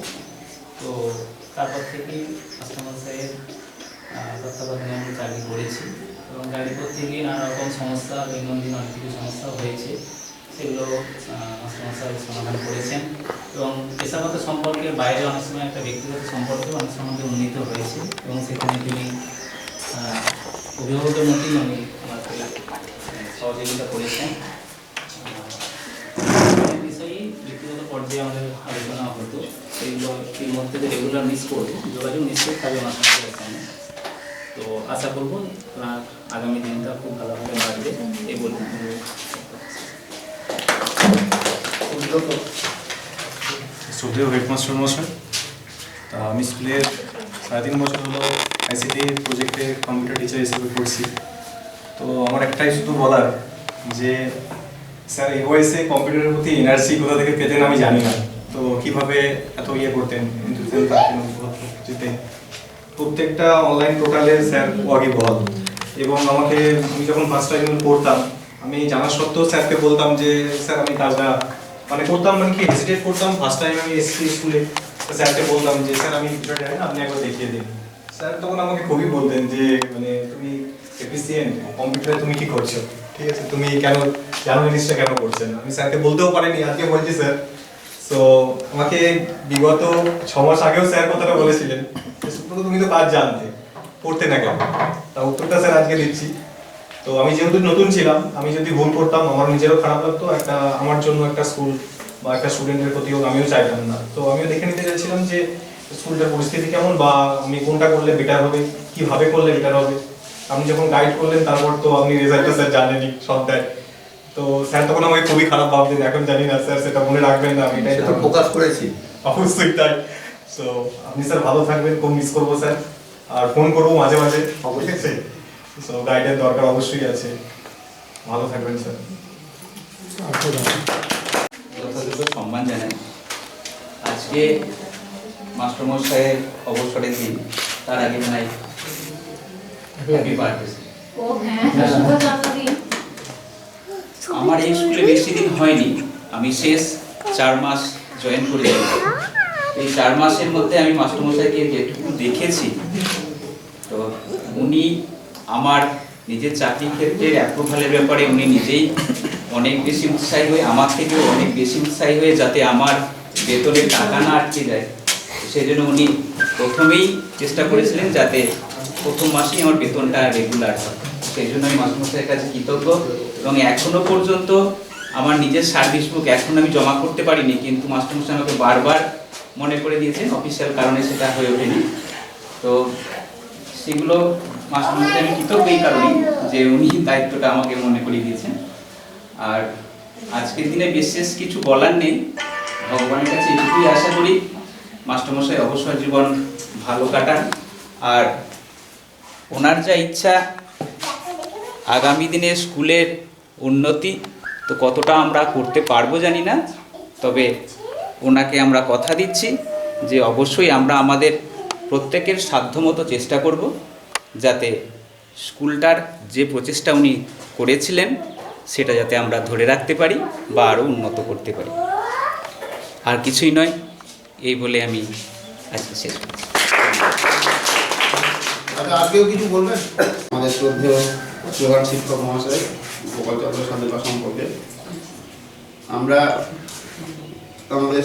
তো তারপর থেকেই মাস্টারমশাইয়ের তত্ত্বাবধানে আমি চাকরি করেছি এবং চাকরি করতে গিয়ে নানা রকম সমস্যা, দৈনন্দিন অনেক কিছু সমস্যা হয়েছে, সেগুলো মাস্টারমশাই সমাধান করেছেন এবং পেশাগত সম্পর্কের বাইরে অনেক সময় একটা ব্যক্তিগত সম্পর্কেও অনেক সময় উন্নীত হয়েছে এবং সেখানে তিনি অভিভাবকের মধ্যেই উনি আমাকে সহযোগিতা করেছেন। বিষয়েই ব্যক্তিগত পর্যায়ে আমাদের আলোচনা হতো, সেইগুলো এর মধ্যে যে রেগুলার মিস করবো, যোগাযোগ নিশ্চিত থাকবে আমার সঙ্গে। তো আশা করবো আগামী দিনটা খুব ভালোভাবে লাগবে এই বলতে। শ্রদ্ধেয় হেডমাস্টার মশাই, আমি স্কুলের 3.5 বছর হলো আইসিটি প্রজেক্টে কম্পিউটার টিচার হিসেবে করছি। তো আমার একটাই শুধু বলার যে স্যার এই বয়সে কম্পিউটারের প্রতি এনার্জি কোথা থেকে পেতেন আমি জানি না। তো কিভাবে এত করতেন, যেতেন প্রত্যেকটা অনলাইন পোর্টালে স্যার ওয়াকিবহাল। এবং আমি যখন ফার্স্ট টাইম পড়তাম, আমি জানা সত্ত্বেও স্যারকে বলতাম যে স্যার আমি কাজটা করতাম, কি হেজিটেট করতাম। ফার্স্ট টাইম আমি এসেছি স্কুলে, স্যারকে বলতাম যে স্যার আমি বিষয়টা জানি না, আপনি একবার দেখিয়ে দিন। স্যার তখন আমাকে খুবই বলতেন যে তুমি এফিসিয়েন্ট, কম্পিউটারে তুমি কি করছো, ঠিক আছে, তুমি কেন জানো জিনিসটা কেন করছেন। আমি স্যারকে বলতেও পারিনি, আজকে বলছি স্যার। তো আমাকে বিগত 6 মাস আগেও স্যার কথাটা বলেছিলেন, তুমি তো কাজ জানতে, করতে না কেন। তা উত্তরটা স্যার আজকে দিচ্ছি। তো আমি যেহেতু নতুন ছিলাম, আমি যদি ভুল করতাম আমার নিজেরও খারাপ লাগতো, আমার জন্য একটা স্কুল বা একটা স্টুডেন্টের প্রতিও আমিও চাইতাম না। তো আমিও দেখে নিতে চাইছিলাম যে স্কুলটার পরিস্থিতি কেমন, বা আমি কোনটা করলে বেটার হবে, কিভাবে করলে বেটার হবে। আপনি যখন গাইড করলেন তারপর তো আপনি রেজাল্টটা স্যার জানেনই সব দেয়। তো স্যার তখন আমাকে খুবই খারাপ ভাবতেন, এখন জানি না স্যার সেটা মনে রাখবেন না, আমি এটাই তো প্রকাশ করেছি অবশ্যই তাই। সো আপনি স্যার ভালো থাকবেন, খুব মিস করবো স্যার, আর ফোন করবো মাঝে মাঝে, ঠিক আছে। সো গাইডের দরকার অবশ্যই আছে, ভালো থাকবেন স্যার। যথাযথ সম্মান জানাই। আজকে মাস্টারমশাইয়ের অবসরের দিন, তার আগে জানাই হ্যাপি বার্থডে। ও হ্যাঁ, শুভ জন্মদিন। আমার এই স্কুলে বেশি দিন হয়নি, আমি শেষ 4 মাস জয়েন করেছি। এই 4 মাসের মধ্যে আমি মাস্টারমশাইকে যেটুকু দেখেছি, তো উনি আমার নিজের চাকরি ক্ষেত্রের অ্যাপ্রুভালের ব্যাপারে উনি নিজেই অনেক বেশি উৎসাহী হয়ে, আমার থেকেও অনেক বেশি উৎসাহী হয়ে, যাতে আমার বেতনের টাকা না আটকে যায়, সেই জন্য উনি প্রথমেই চেষ্টা করেছিলেন যাতে প্রথম মাসেই আমার বেতনটা রেগুলার হয়। সেই জন্য আমি মাস্টারমশাইয়ের কাছে কৃতজ্ঞ। এবং এখনো পর্যন্ত আমার নিজের সার্ভিস বুক এখন আমি জমা করতে পারিনি, কিন্তু মাস্টারমশাই আমাকে বারবার মনে করে দিয়েছেন, অফিসিয়াল কারণে সেটা হয়ে ওঠেনি। তো সেগুলো মাস্টারমশাই আমি কৃতজ্ঞ এই কারণে যে উনি দায়িত্বটা আমাকে মনে করিয়ে দিয়েছেন। আর আজকের দিনে বিশেষ কিছু বলার নেই, ভগবানের কাছে এটুকুই আশা করি মাস্টারমশাই অবসর জীবন ভালো কাটান। আর ওনার যা ইচ্ছা আগামী দিনে স্কুলের উন্নতি, তো কতটা আমরা করতে পারবো জানি না, তবে ওনাকে আমরা কথা দিচ্ছি যে অবশ্যই আমরা আমাদের প্রত্যেকের সাধ্যমতো চেষ্টা করব যাতে স্কুলটার যে প্রচেষ্টা উনি করেছিলেন সেটা যাতে আমরা ধরে রাখতে পারি বা আরও উন্নত করতে পারি। আর কিছুই নয়, এই বলে আমি আজকে শেষ করছি। আজকেও কিছু বলবেন আমাদের শ্রদ্ধেয় প্রধান শিক্ষক মহাশয় গোপালচন্দ্র সাধুকা সম্পর্কে? আমরা আমাদের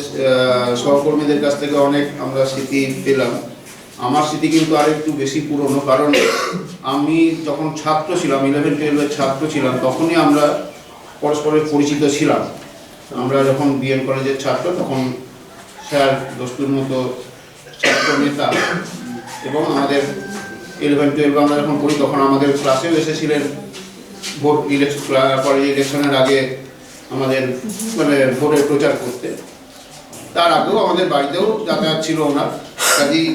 সহকর্মীদের কাছ থেকে অনেক আমরা স্মৃতি পেলাম। আমার স্মৃতি কিন্তু আরেকটু বেশি পুরনো, কারণ আমি যখন ছাত্র ছিলাম, 11-12-এর ছাত্র ছিলাম, তখনই আমরা পরস্পরের পরিচিত ছিলাম। আমরা যখন বিএম কলেজের ছাত্র, তখন স্যার দস্তুর মতো ছাত্র নেতা, এবং আমাদের 11-12 আমরা যখন পড়ি তখন আমাদের ক্লাসেও এসেছিলেন ভোট কলেজ ইলেকশনের আগে আমাদের ভোটের প্রচার করতে। তার আগেও আমাদের বাড়িতেও যাতায়াত ছিল ওনার। কাজেই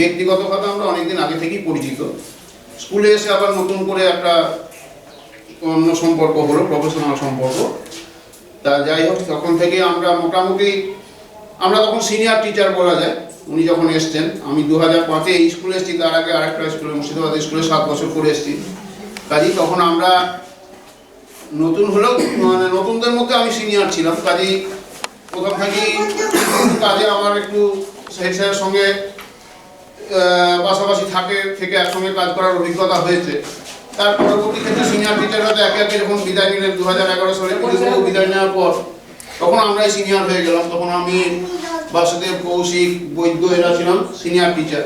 ব্যক্তিগতভাবে আমরা অনেকদিন আগে থেকেই পরিচিত। স্কুলে এসে আবার নতুন করে একটা অন্য সম্পর্ক হলো, প্রফেশনাল সম্পর্ক। তা যাই হোক, তখন থেকে আমরা মোটামুটি আমরা তখন সিনিয়র টিচার বলা যায়, উনি যখন এসছেন, আমি 2005-এ এই স্কুলে এসেছি, তার আগে আরেকটা স্কুলে মুর্শিদাবাদ স্কুলে 7 বছর করে এসেছি। কাজেই তখন আমরা নতুন হলেও মানে নতুনদের মধ্যে আমি সিনিয়র ছিলাম। কাজেই প্রথম থেকেই কাজে আমার একটু হেড স্যারের সঙ্গে পাশাপাশি থেকে একসঙ্গে কাজ করার অভিজ্ঞতা হয়েছে। তার পরবর্তী ক্ষেত্রে সিনিয়র টিচাররা তো একে একে যখন বিদায় নিলেন 2011 সালে বিদায় নেওয়ার পর, তখন আমরাই সিনিয়র হয়ে গেলাম। তখন আমি, বাসুদেব, কৌশিক, বৈদ্য এরা ছিলাম সিনিয়র টিচার।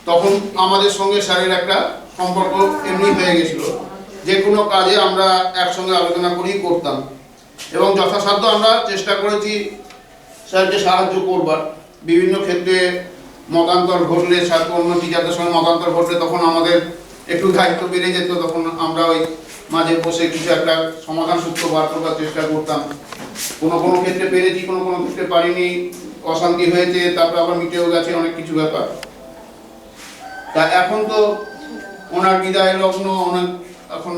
তখন আমাদের সঙ্গে স্যারের একটা সম্পর্ক এমনি হয়ে গেছিল, যে কোনো কাজে আমরা একসঙ্গে আলোচনা করেই করতাম এবং যথাসাধ্য আমরা চেষ্টা করেছি স্যারকে সাহায্য করবার। বিভিন্ন ক্ষেত্রে মতান্তর ঘটলে, স্যার অন্য টিচারদের সঙ্গে মতান্তর ঘটলে তখন আমাদের একটু দায়িত্ব বেড়ে যেত, তখন আমরা ওই মাঝে বসে কিছু একটা সমাধান সূত্র বার করবার চেষ্টা করতাম। কোনো কোনো ক্ষেত্রে পেরেছি, কোনো কোনো ক্ষেত্রে পারিনি, অশান্তি হয়েছে, তারপর আবার মিটেও গেছে অনেক কিছু ব্যাপার। তা এখন তো ওনার বিদায় লগ্ন, এখন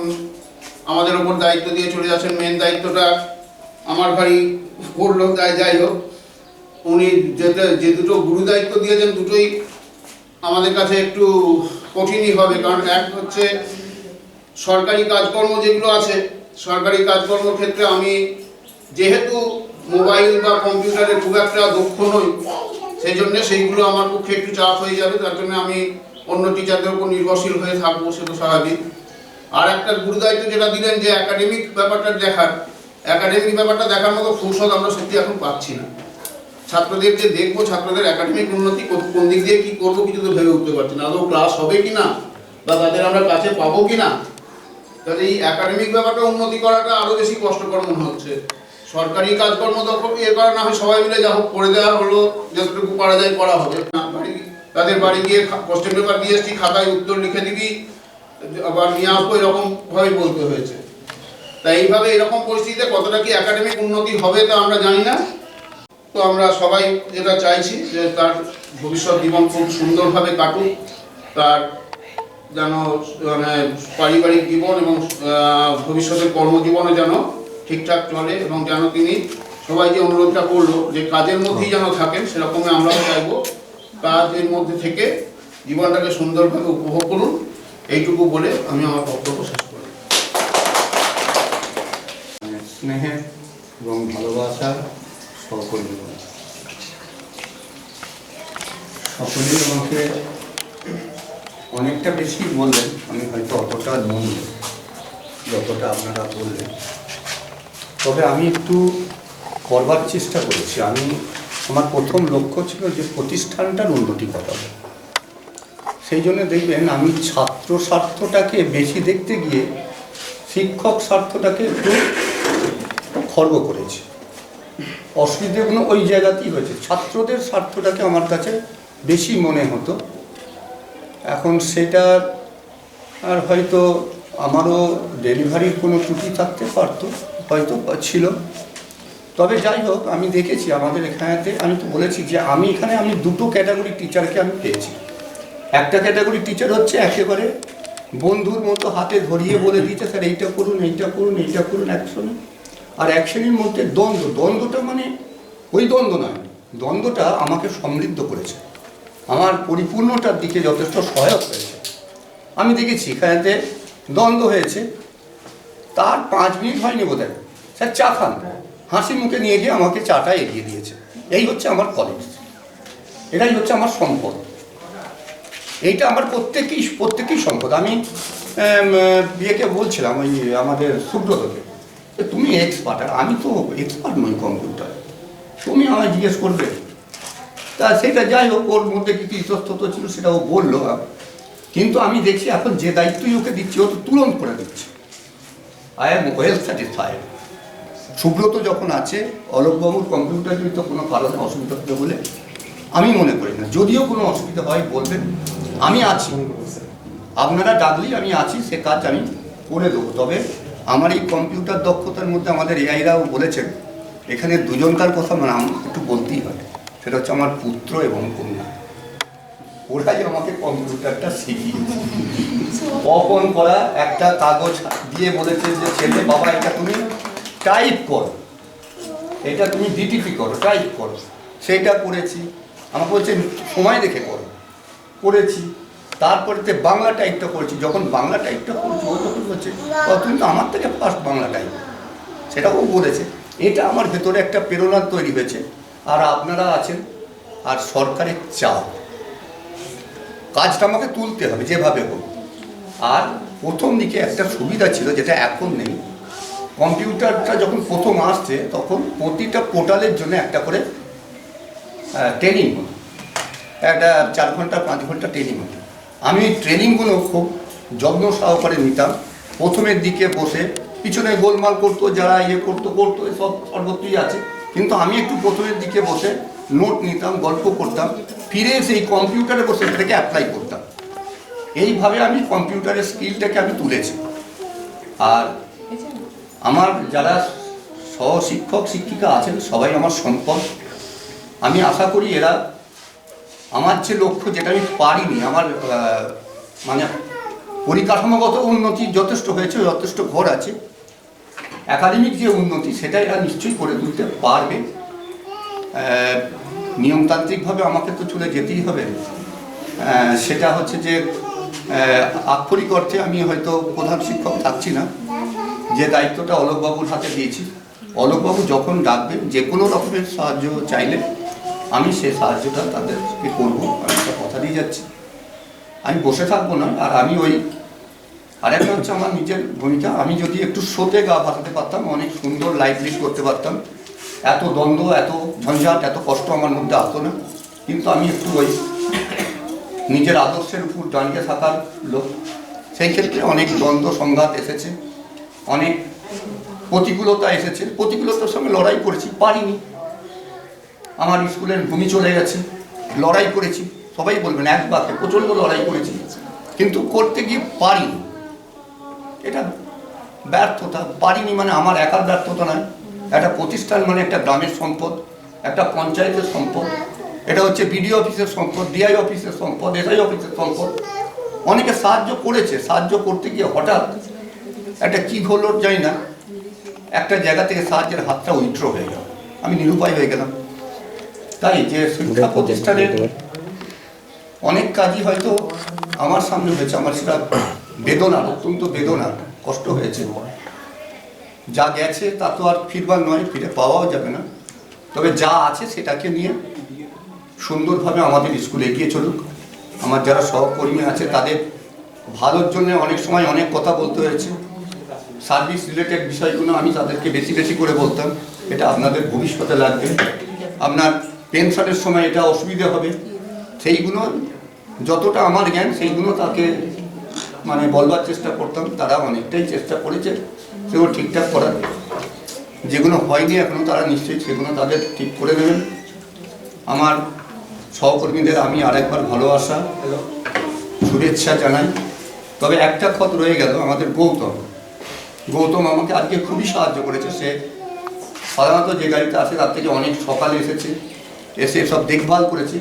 আমাদের ওপর দায়িত্ব দিয়ে চলে যাচ্ছেন। মেন দায়িত্বটা আমার ভারী পড়লো, যাই হোক, উনি যে দুটো গুরু দায়িত্ব দিয়েছেন দুটোই আমাদের কাছে একটু কঠিনই হবে। কারণ এক হচ্ছে সরকারি কাজকর্ম যেগুলো আছে, সরকারি কাজকর্ম ক্ষেত্রে আমি যেহেতু মোবাইল বা কম্পিউটারে খুব একটা দক্ষ নই, সেই জন্য সেইগুলো আমার পক্ষে একটু চাপ হয়ে যাবে। তার জন্য আমি অন্য টিচারদের উপর নির্ভরশীল হয়ে থাকবো, সেটা স্বাভাবিক। আর একটা গুরু দায়িত্ব যেটা দিলেন যে একাডেমিক ব্যাপারটা দেখার মতো ফুরসত আমরা সত্যি এখন পাচ্ছি না। ছাত্রদের যে দেখবো, ছাত্রদের একাডেমিক উন্নতি কোন দিক দিয়ে কি করবো কিছু তো ভেবে উঠতে পারছি না। আদৌ ক্লাস হবে কিনা বা তাদের আমরা কাছে পাবো কিনা। তাহলে এই একাডেমিক ব্যাপারটা উন্নতি করাটা আরো বেশি কষ্টকর মনে হচ্ছে। সরকারি কাজকর্ম তখন এর করা না হয় সবাই মিলে যা হোক করে দেওয়া হলো, যতটুকু পারা যায় করা হবে। তাদের বাড়ি গিয়ে কোশ্চেন পেপার দিয়ে এসছি, খাতায় উত্তর লিখে দিবি, আবার নিয়ে আসবো, এরকম ভাবেই বলতে হয়েছে। তাই এইভাবে এরকম পরিস্থিতিতে কতটা কি একাডেমিক উন্নতি হবে তা আমরা জানি না। তো আমরা সবাই যেটা চাইছি যে তার ভবিষ্যৎ জীবন খুব সুন্দরভাবে কাটুক, তার যেন মানে পারিবারিক জীবন এবং ভবিষ্যতের কর্মজীবনে যেন ঠিকঠাক চলে এবং যেন তিনি সবাই যে অনুরোধটা করলো যে কাজের মধ্যেই যেন থাকেন, সেরকমই আমরাও চাইবো। কাজের মধ্যে থেকে জীবনটাকে সুন্দরভাবে উপভোগ করুন, এইটুকু বলে আমি আমার বক্তব্য শেষ করি। স্নেহের এবং ভালোবাসার সহকর্মী সকলেই আমাকে অনেকটা বেশি বললেন, আমি হয়তো অতটা নই যতটা আপনারা বললেন। তবে আমি একটু করবার চেষ্টা করেছি। আমার প্রথম লক্ষ্য ছিল যে প্রতিষ্ঠানটার উন্নতি ঘটাবো। সেই জন্য দেখবেন আমি ছাত্র স্বার্থটাকে বেশি দেখতে গিয়ে শিক্ষক স্বার্থটাকে একটু খর্ব করেছি। অসুবিধাগুলো ওই জায়গাতেই হয়েছে। ছাত্রদের স্বার্থটাকে আমার কাছে বেশি মনে হতো। এখন সেটা আর হয়তো আমারও ডেলিভারির কোনো ত্রুটি থাকতে পারতো, হয়তো ছিল। তবে যাই হোক, আমি দেখেছি আমাদের এখানেতে, আমি তো বলেছি যে আমি দুটো ক্যাটাগরি টিচারকে আমি পেয়েছি। একটা ক্যাটাগরি টিচার হচ্ছে একেবারে বন্ধুর মতো হাতে ধরিয়ে বলে দিয়েছে, স্যার এইটা করুন, এইটা করুন, এইটা করুন একসঙ্গে। আর এক শ্রেণীর মধ্যে দ্বন্দ্বটা মানে ওই দ্বন্দ্ব নয়, দ্বন্দ্বটা আমাকে সমৃদ্ধ করেছে, আমার পরিপূর্ণতার দিকে যথেষ্ট সহায়ক হয়েছে। আমি দেখেছি এখানেতে দ্বন্দ্ব হয়েছে, তার 5 মিনিট হয়নি বোধহয়, স্যার চা খান, হাসি মুখে নিয়ে গিয়ে আমাকে চাটা এগিয়ে দিয়েছে। এই হচ্ছে আমার কলেজ, এটাই হচ্ছে আমার সম্পদ, এইটা আমার প্রত্যেকেই সম্পদ। আমি বিয়েকে বলছিলাম ওই আমাদের সুব্রতকে, তুমি এক্সপার্ট, আর আমি তো এক্সপার্ট নই কম্পিউটার, তুমি আমায় জিজ্ঞেস করবে। তা সেটা যাই হোক, ওর মধ্যে কিছু ইতস্তত ছিল, সেটা ও বললো। কিন্তু আমি দেখছি এখন যে দায়িত্বই ওকে দিচ্ছি, ও তো তুলন করে দিচ্ছে। I am well satisfied. Subrata যখন আছে, অলোকবাবুর কম্পিউটার তো কোনো কারণে অসুবিধা হবে বলে আমি মনে করি না। যদিও কোনো অসুবিধা হয় বলবেন, আমি আছি, আপনারা ডাকলেই আমি আছি, সে কাজ আমি করে দেবো। তবে আমার এই কম্পিউটার দক্ষতার মধ্যে আমাদের এআইরাও বলেছেন, এখানে দুজনকার কথা নাম একটু বলতেই হয়, সেটা হচ্ছে আমার পুত্র এবং কন্যা। ওরাই আমাকে কম্পিউটারটা শিখিয়েছে। অপন করা একটা কাগজ দিয়ে বলেছে যে ছেলে, বাবা এটা তুমি টাইপ করো, এটা তুমি ডিটিপি করো, টাইপ করো। সেটা করেছি। আমাকে বলছে সময় দেখে করেছি। তারপরেতে বাংলা টাইপটা করেছি। যখন বাংলা টাইপটা করছি ও তখন বলছে তুমি তো আমার থেকে ফার্স্ট বাংলা টাইপ, সেটাও বলেছে। এটা আমার ভেতরে একটা প্রেরণা তৈরি হয়েছে। আর আপনারা আছেন, আর সরকারের চাপ, কাজটা আমাকে তুলতে হবে যেভাবে হোক। আর প্রথম দিকে একটা সুবিধা ছিল যেটা এখন নেই, কম্পিউটারটা যখন প্রথম আসছে তখন প্রতিটা পোর্টালের জন্য একটা করে ট্রেনিং হতো, একটা 4 ঘন্টা 5 ঘন্টা ট্রেনিং হতো। আমি এই ট্রেনিংগুলো খুব যত্ন সহকারে নিতাম। প্রথমের দিকে বসে পিছনে গোলমাল করতো, যারা করতো সব সর্বত্রই আছে, কিন্তু আমি একটু প্রথমের দিকে বসে নোট নিতাম, গল্প করতাম, ফিরে সেই কম্পিউটারে বসে সেটাকে অ্যাপ্লাই করতাম। এইভাবে আমি কম্পিউটারের স্কিলটাকে আমি তুলেছি। আর আমার যারা সহশিক্ষক শিক্ষিকা আছেন সবাই আমার সম্পদ। আমি আশা করি এরা আমার যে লক্ষ্য, যেটা আমি পারিনি, আমার মানে পরিকাঠামোগত উন্নতি যথেষ্ট হয়েছে, যথেষ্ট ঘর আছে, একাডেমিক যে উন্নতি সেটা এরা নিশ্চয়ই করে তুলতে পারবে। নিয়মতান্ত্রিকভাবে আমাকে তো চলে যেতেই হবে। সেটা হচ্ছে যে আক্ষরিক অর্থে আমি হয়তো প্রধান শিক্ষক থাকছি না, যে দায়িত্বটা অলোকবাবুর হাতে দিয়েছি। অলোকবাবু যখন ডাকবেন যে কোনো রকমের সাহায্য চাইলে আমি সেই সাহায্যটা তাদেরকে করবো। আমি একটা কথা দিয়ে যাচ্ছি, আমি বসে থাকবো না। আর আমি আরেকটা হচ্ছে আমার নিজের ভূমিকা, আমি যদি একটু শোতে গা ভাসাতে পারতাম, অনেক সুন্দর লাইফ লিড করতে পারতাম, এত দ্বন্দ্ব, এত ঝঞ্ঝাট, এত কষ্ট আমার মধ্যে আসতো না। কিন্তু আমি একটু নিজের আদর্শের উপর দাঁড়িয়ে থাকার লোক, সেই ক্ষেত্রে অনেক দ্বন্দ্ব সংঘাত এসেছে, অনেক প্রতিকূলতা এসেছে। প্রতিকূলতার সঙ্গে লড়াই করেছি, পারিনি। আমার স্কুলের ভূমি চলে গেছে, লড়াই করেছি, সবাই বলবেন এক বাক্যে প্রচণ্ড লড়াই করেছি, কিন্তু করতে গিয়ে পারিনি। এটা ব্যর্থতা। পারিনি মানে আমার একার ব্যর্থতা নয়, একটা প্রতিষ্ঠান মানে একটা গ্রামের সম্পদ, একটা পঞ্চায়েতের সম্পদ, এটা হচ্ছে বিডিও অফিসের সম্পদ, ডিআই অফিসের সম্পদ, এসআই অফিসের সম্পদ। অনেকে সাহায্য করেছে, সাহায্য করতে গিয়ে হঠাৎ একটা কী হলো জানি না, একটা জায়গা থেকে সাহায্যের হাতটা উইথড্র হয়ে গেল, আমি নিরুপায় হয়ে গেলাম। তাই যে শিক্ষা প্রতিষ্ঠানের অনেক কাজই হয়তো আমার সামনে হয়েছে, আমার সেটা বেদনার, অত্যন্ত বেদনার, কষ্ট হয়েছে। যা গেছে তা তো আর ফিরবার নয়, ফিরে পাওয়াও যাবে না। তবে যা আছে সেটাকে নিয়ে সুন্দরভাবে আমাদের স্কুল এগিয়ে চলুক। আমার যারা সহকর্মী আছে তাদের ভালোর জন্য অনেক সময় অনেক কথা বলতে হয়েছে। সার্ভিস রিলেটেড বিষয়গুলো আমি তাদেরকে বেশি বেশি করে বলতাম, এটা আপনাদের ভবিষ্যতে লাগবে, আপনার পেনশনের সময় এটা অসুবিধা হবে। সেইগুলো যতটা আমার জ্ঞান সেইগুলো তাকে মানে বলবার চেষ্টা করতাম। তারা অনেকটাই চেষ্টা করেছে সেগুলো ঠিকঠাক করার। যেগুলো হয়নি এখনও তারা নিশ্চয়ই সেগুলো তাদের ঠিক করে দেবেন। আমার সহকর্মীদের আমি আরেকবার ভালোবাসা শুভেচ্ছা জানাই। তবে একটা কথা রয়ে গেল, আমাদের গৌতম আমাকে আজকে খুবই সাহায্য করেছে। সে সাধারণত যে গাড়িতে আসে তার থেকে অনেক সকালে এসেছে, এসে সব দেখভাল করেছে,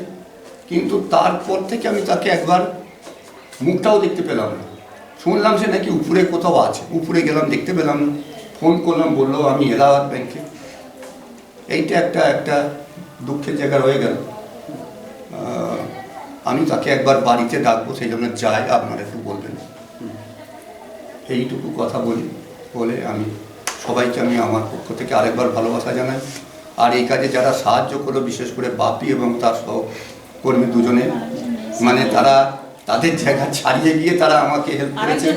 কিন্তু তারপর থেকে আমি তাকে একবার মুখটাও দেখতে পেলাম না। শুনলাম সে নাকি উপরে কোথাও আছে, উপরে গেলাম দেখতে পেলাম না, ফোন করলাম বললো আমি এলাহাবাদ ব্যাংকে। এইটা একটা দুঃখের জায়গা রয়ে গেল। আমি তাকে একবার বাড়িতে ডাকবো, সেই জন্য যাই, আপনারা একটু বলবেন। এইটুকু কথা বলে আমি সবাইকে আমি আমার পক্ষ থেকে আরেকবার ভালোবাসা জানাই। আর এই কাজে যারা সাহায্য করলো, বিশেষ করে বাপি এবং তার সহকর্মী দুজনে, মানে তারা তাদের জায়গা ছাড়িয়ে গিয়ে তারা আমাকে হেল্প করেছে।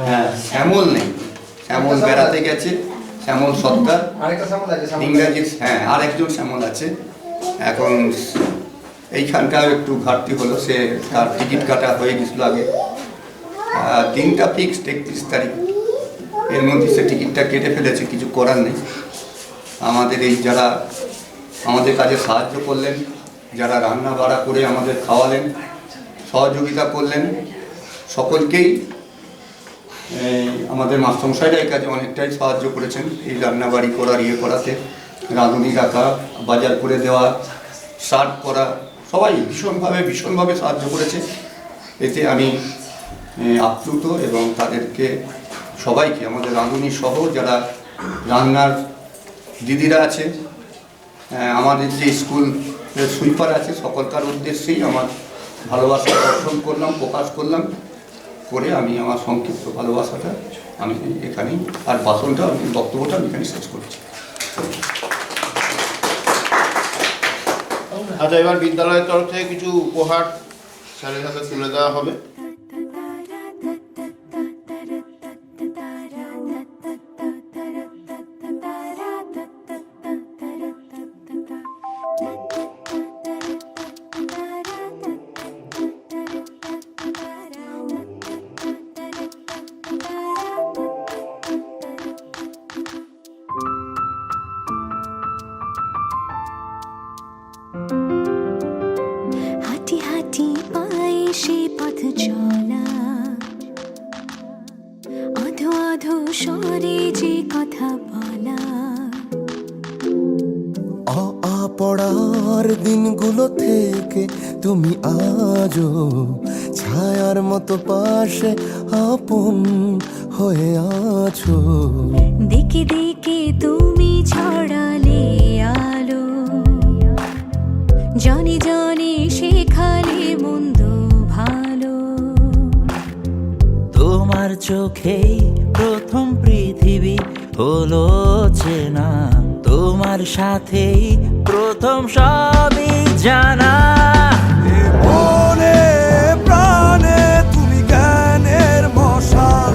হ্যাঁ, শ্যামল নেই, শ্যামল বেড়াতে গেছে, শ্যামল সত্তার ইংরাজি, হ্যাঁ আরেকজন শ্যামল আছে। এখন এইখানটাও একটু ঘাটতি হলো, সে তার টিকিট কাটা হয়ে গেছিলো আগে, দিনটা ফিক্সড 31 তারিখ, এর মধ্যে সে টিকিটটা কেটে ফেলেছে, কিছু করার নেই। আমাদের এই যারা আমাদের কাজে সাহায্য করলেন, যারা রান্না বাড়া করে আমাদের খাওয়ালেন, সহযোগিতা করলেন, সকলকেই আমাদের মাস্টারমশাইরা এই কাজে অনেকটাই সাহায্য করেছেন। এই রান্নাবাড়ি করার করাতে, রাঁধুনি রাখা, বাজার করে দেওয়া, সার্ভ করা, সবাই ভীষণভাবে সাহায্য করেছে। এতে আমি আপ্লুত এবং তাদেরকে সবাইকে, আমাদের রাঁধুনি সহ যারা রান্নার দিদিরা আছে, আমাদের যে স্কুল সুইপার আছে, সকলকার উদ্দেশ্যেই আমার ভালোবাসা দর্শন করলাম, প্রকাশ করলাম, করে আমি আমার সংক্ষিপ্ত ভালোবাসাটা আমি এখানেই আর বক্তব্যটা আমি এখানে শেষ করছি। আচ্ছা, এবার বিদ্যালয়ের তরফ থেকে কিছু উপহার স্যারের হাতে তুলে দেওয়া হবে। হাঁটি হাঁটি পায়ে সে পথ চলা, আধো আধো স্বরে যে কথা বলা। পড়ার দিনগুলো থেকে তুমি আজও ছায়ার মতো পাশে আপন হয়ে আছো। দিকে দিকে তুমি ছড়ালে আলো, জনে জনে শেখালে মন্দ ভালো। তোমার চোখেই প্রথম পৃথিবী হলো চেনা, তোমার সাথেই প্রথম সবই জানা। মনে প্রাণে তুমি জ্ঞানের মশাল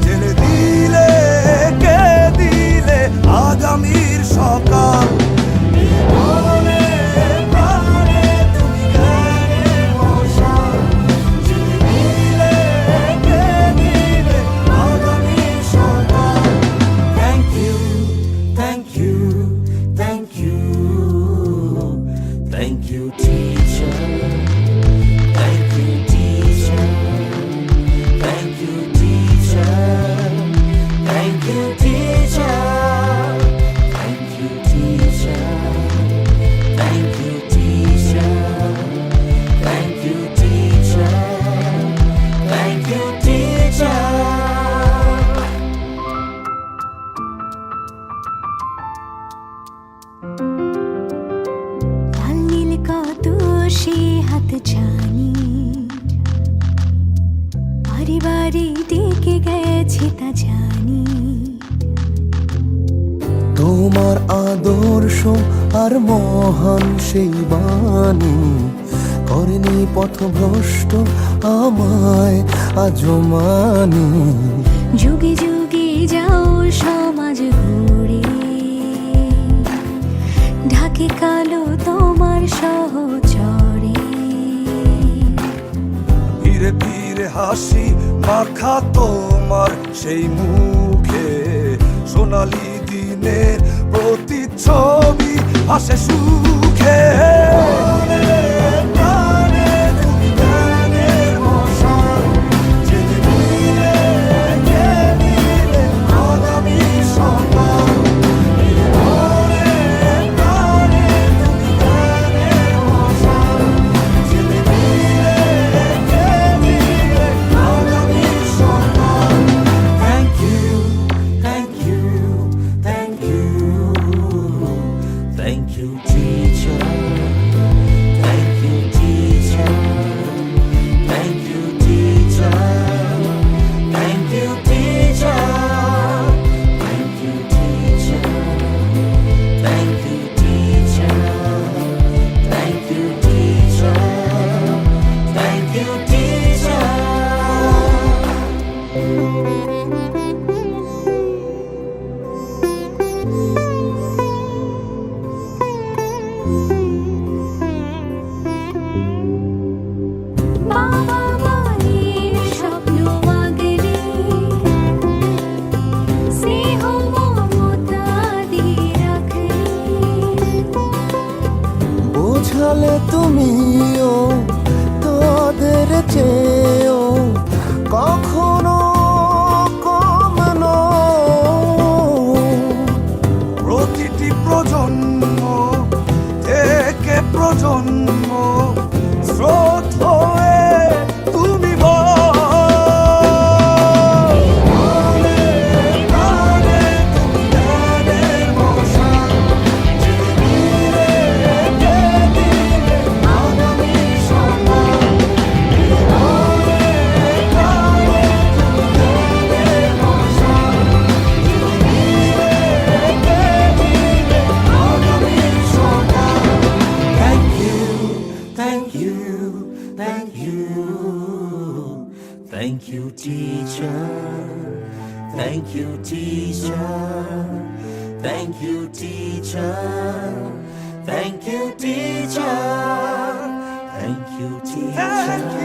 জেলে দিলে, কে দিলে আগামীর সকাল। মনে প্রাণে তুমি জ্ঞানের মশাল জেলে দিলে, কে দিলে আগামীর সকাল। Thank you, thank you, thank you, thank you teacher, thank you teacher, thank you teacher, thank you teacher, thank you teacher, thank you teacher, thank you teacher, thank you teacher. লাল নীল কত সে হাত জানি, বাড়ি বাড়ি ডেকে গেছে তা জানি। তোমার আদর্শ আর মহান সেই বাণী করেনি পথভ্রষ্ট আমায় আজও মানি। যুগে যুগে যাও সমাজ ঘুরে, ঢাকে কালো তোমার সহচরে। ফিরে ফিরে হাসি মাখা তোমার সেই মুখে, সোনালি দিনের প্রতিচ্ছবি হাসে সুখে। প্রাণে তুমি জ্ঞানের মশাল জেলে দিলে, কে দিলে আগামী সকাল। প্রাণে তুমি জ্ঞানের মশাল জেলে দিলে, কে দিলে আগামী সকাল। Thank you, thank you, thank you, thank you teacher, thank you teacher, thank you teacher, thank you teacher, thank you teacher, thank you teacher, thank you teacher, thank you teacher. বাবা মায়ের স্বপ্ন আগলে, স্নেহ মমতা দিয়ে রাখলে। বোঝালে তুমিও তোদের চেয়েও কখনো কম নও। প্রতিটি প্রজন্ম থেকে প্রজন্ম স্রোত হয়ে তুমি বল। thank you, thank you, thank you, teacher. Thank you, teacher. Thank you, teacher. Thank you, teacher. Thank you, teacher.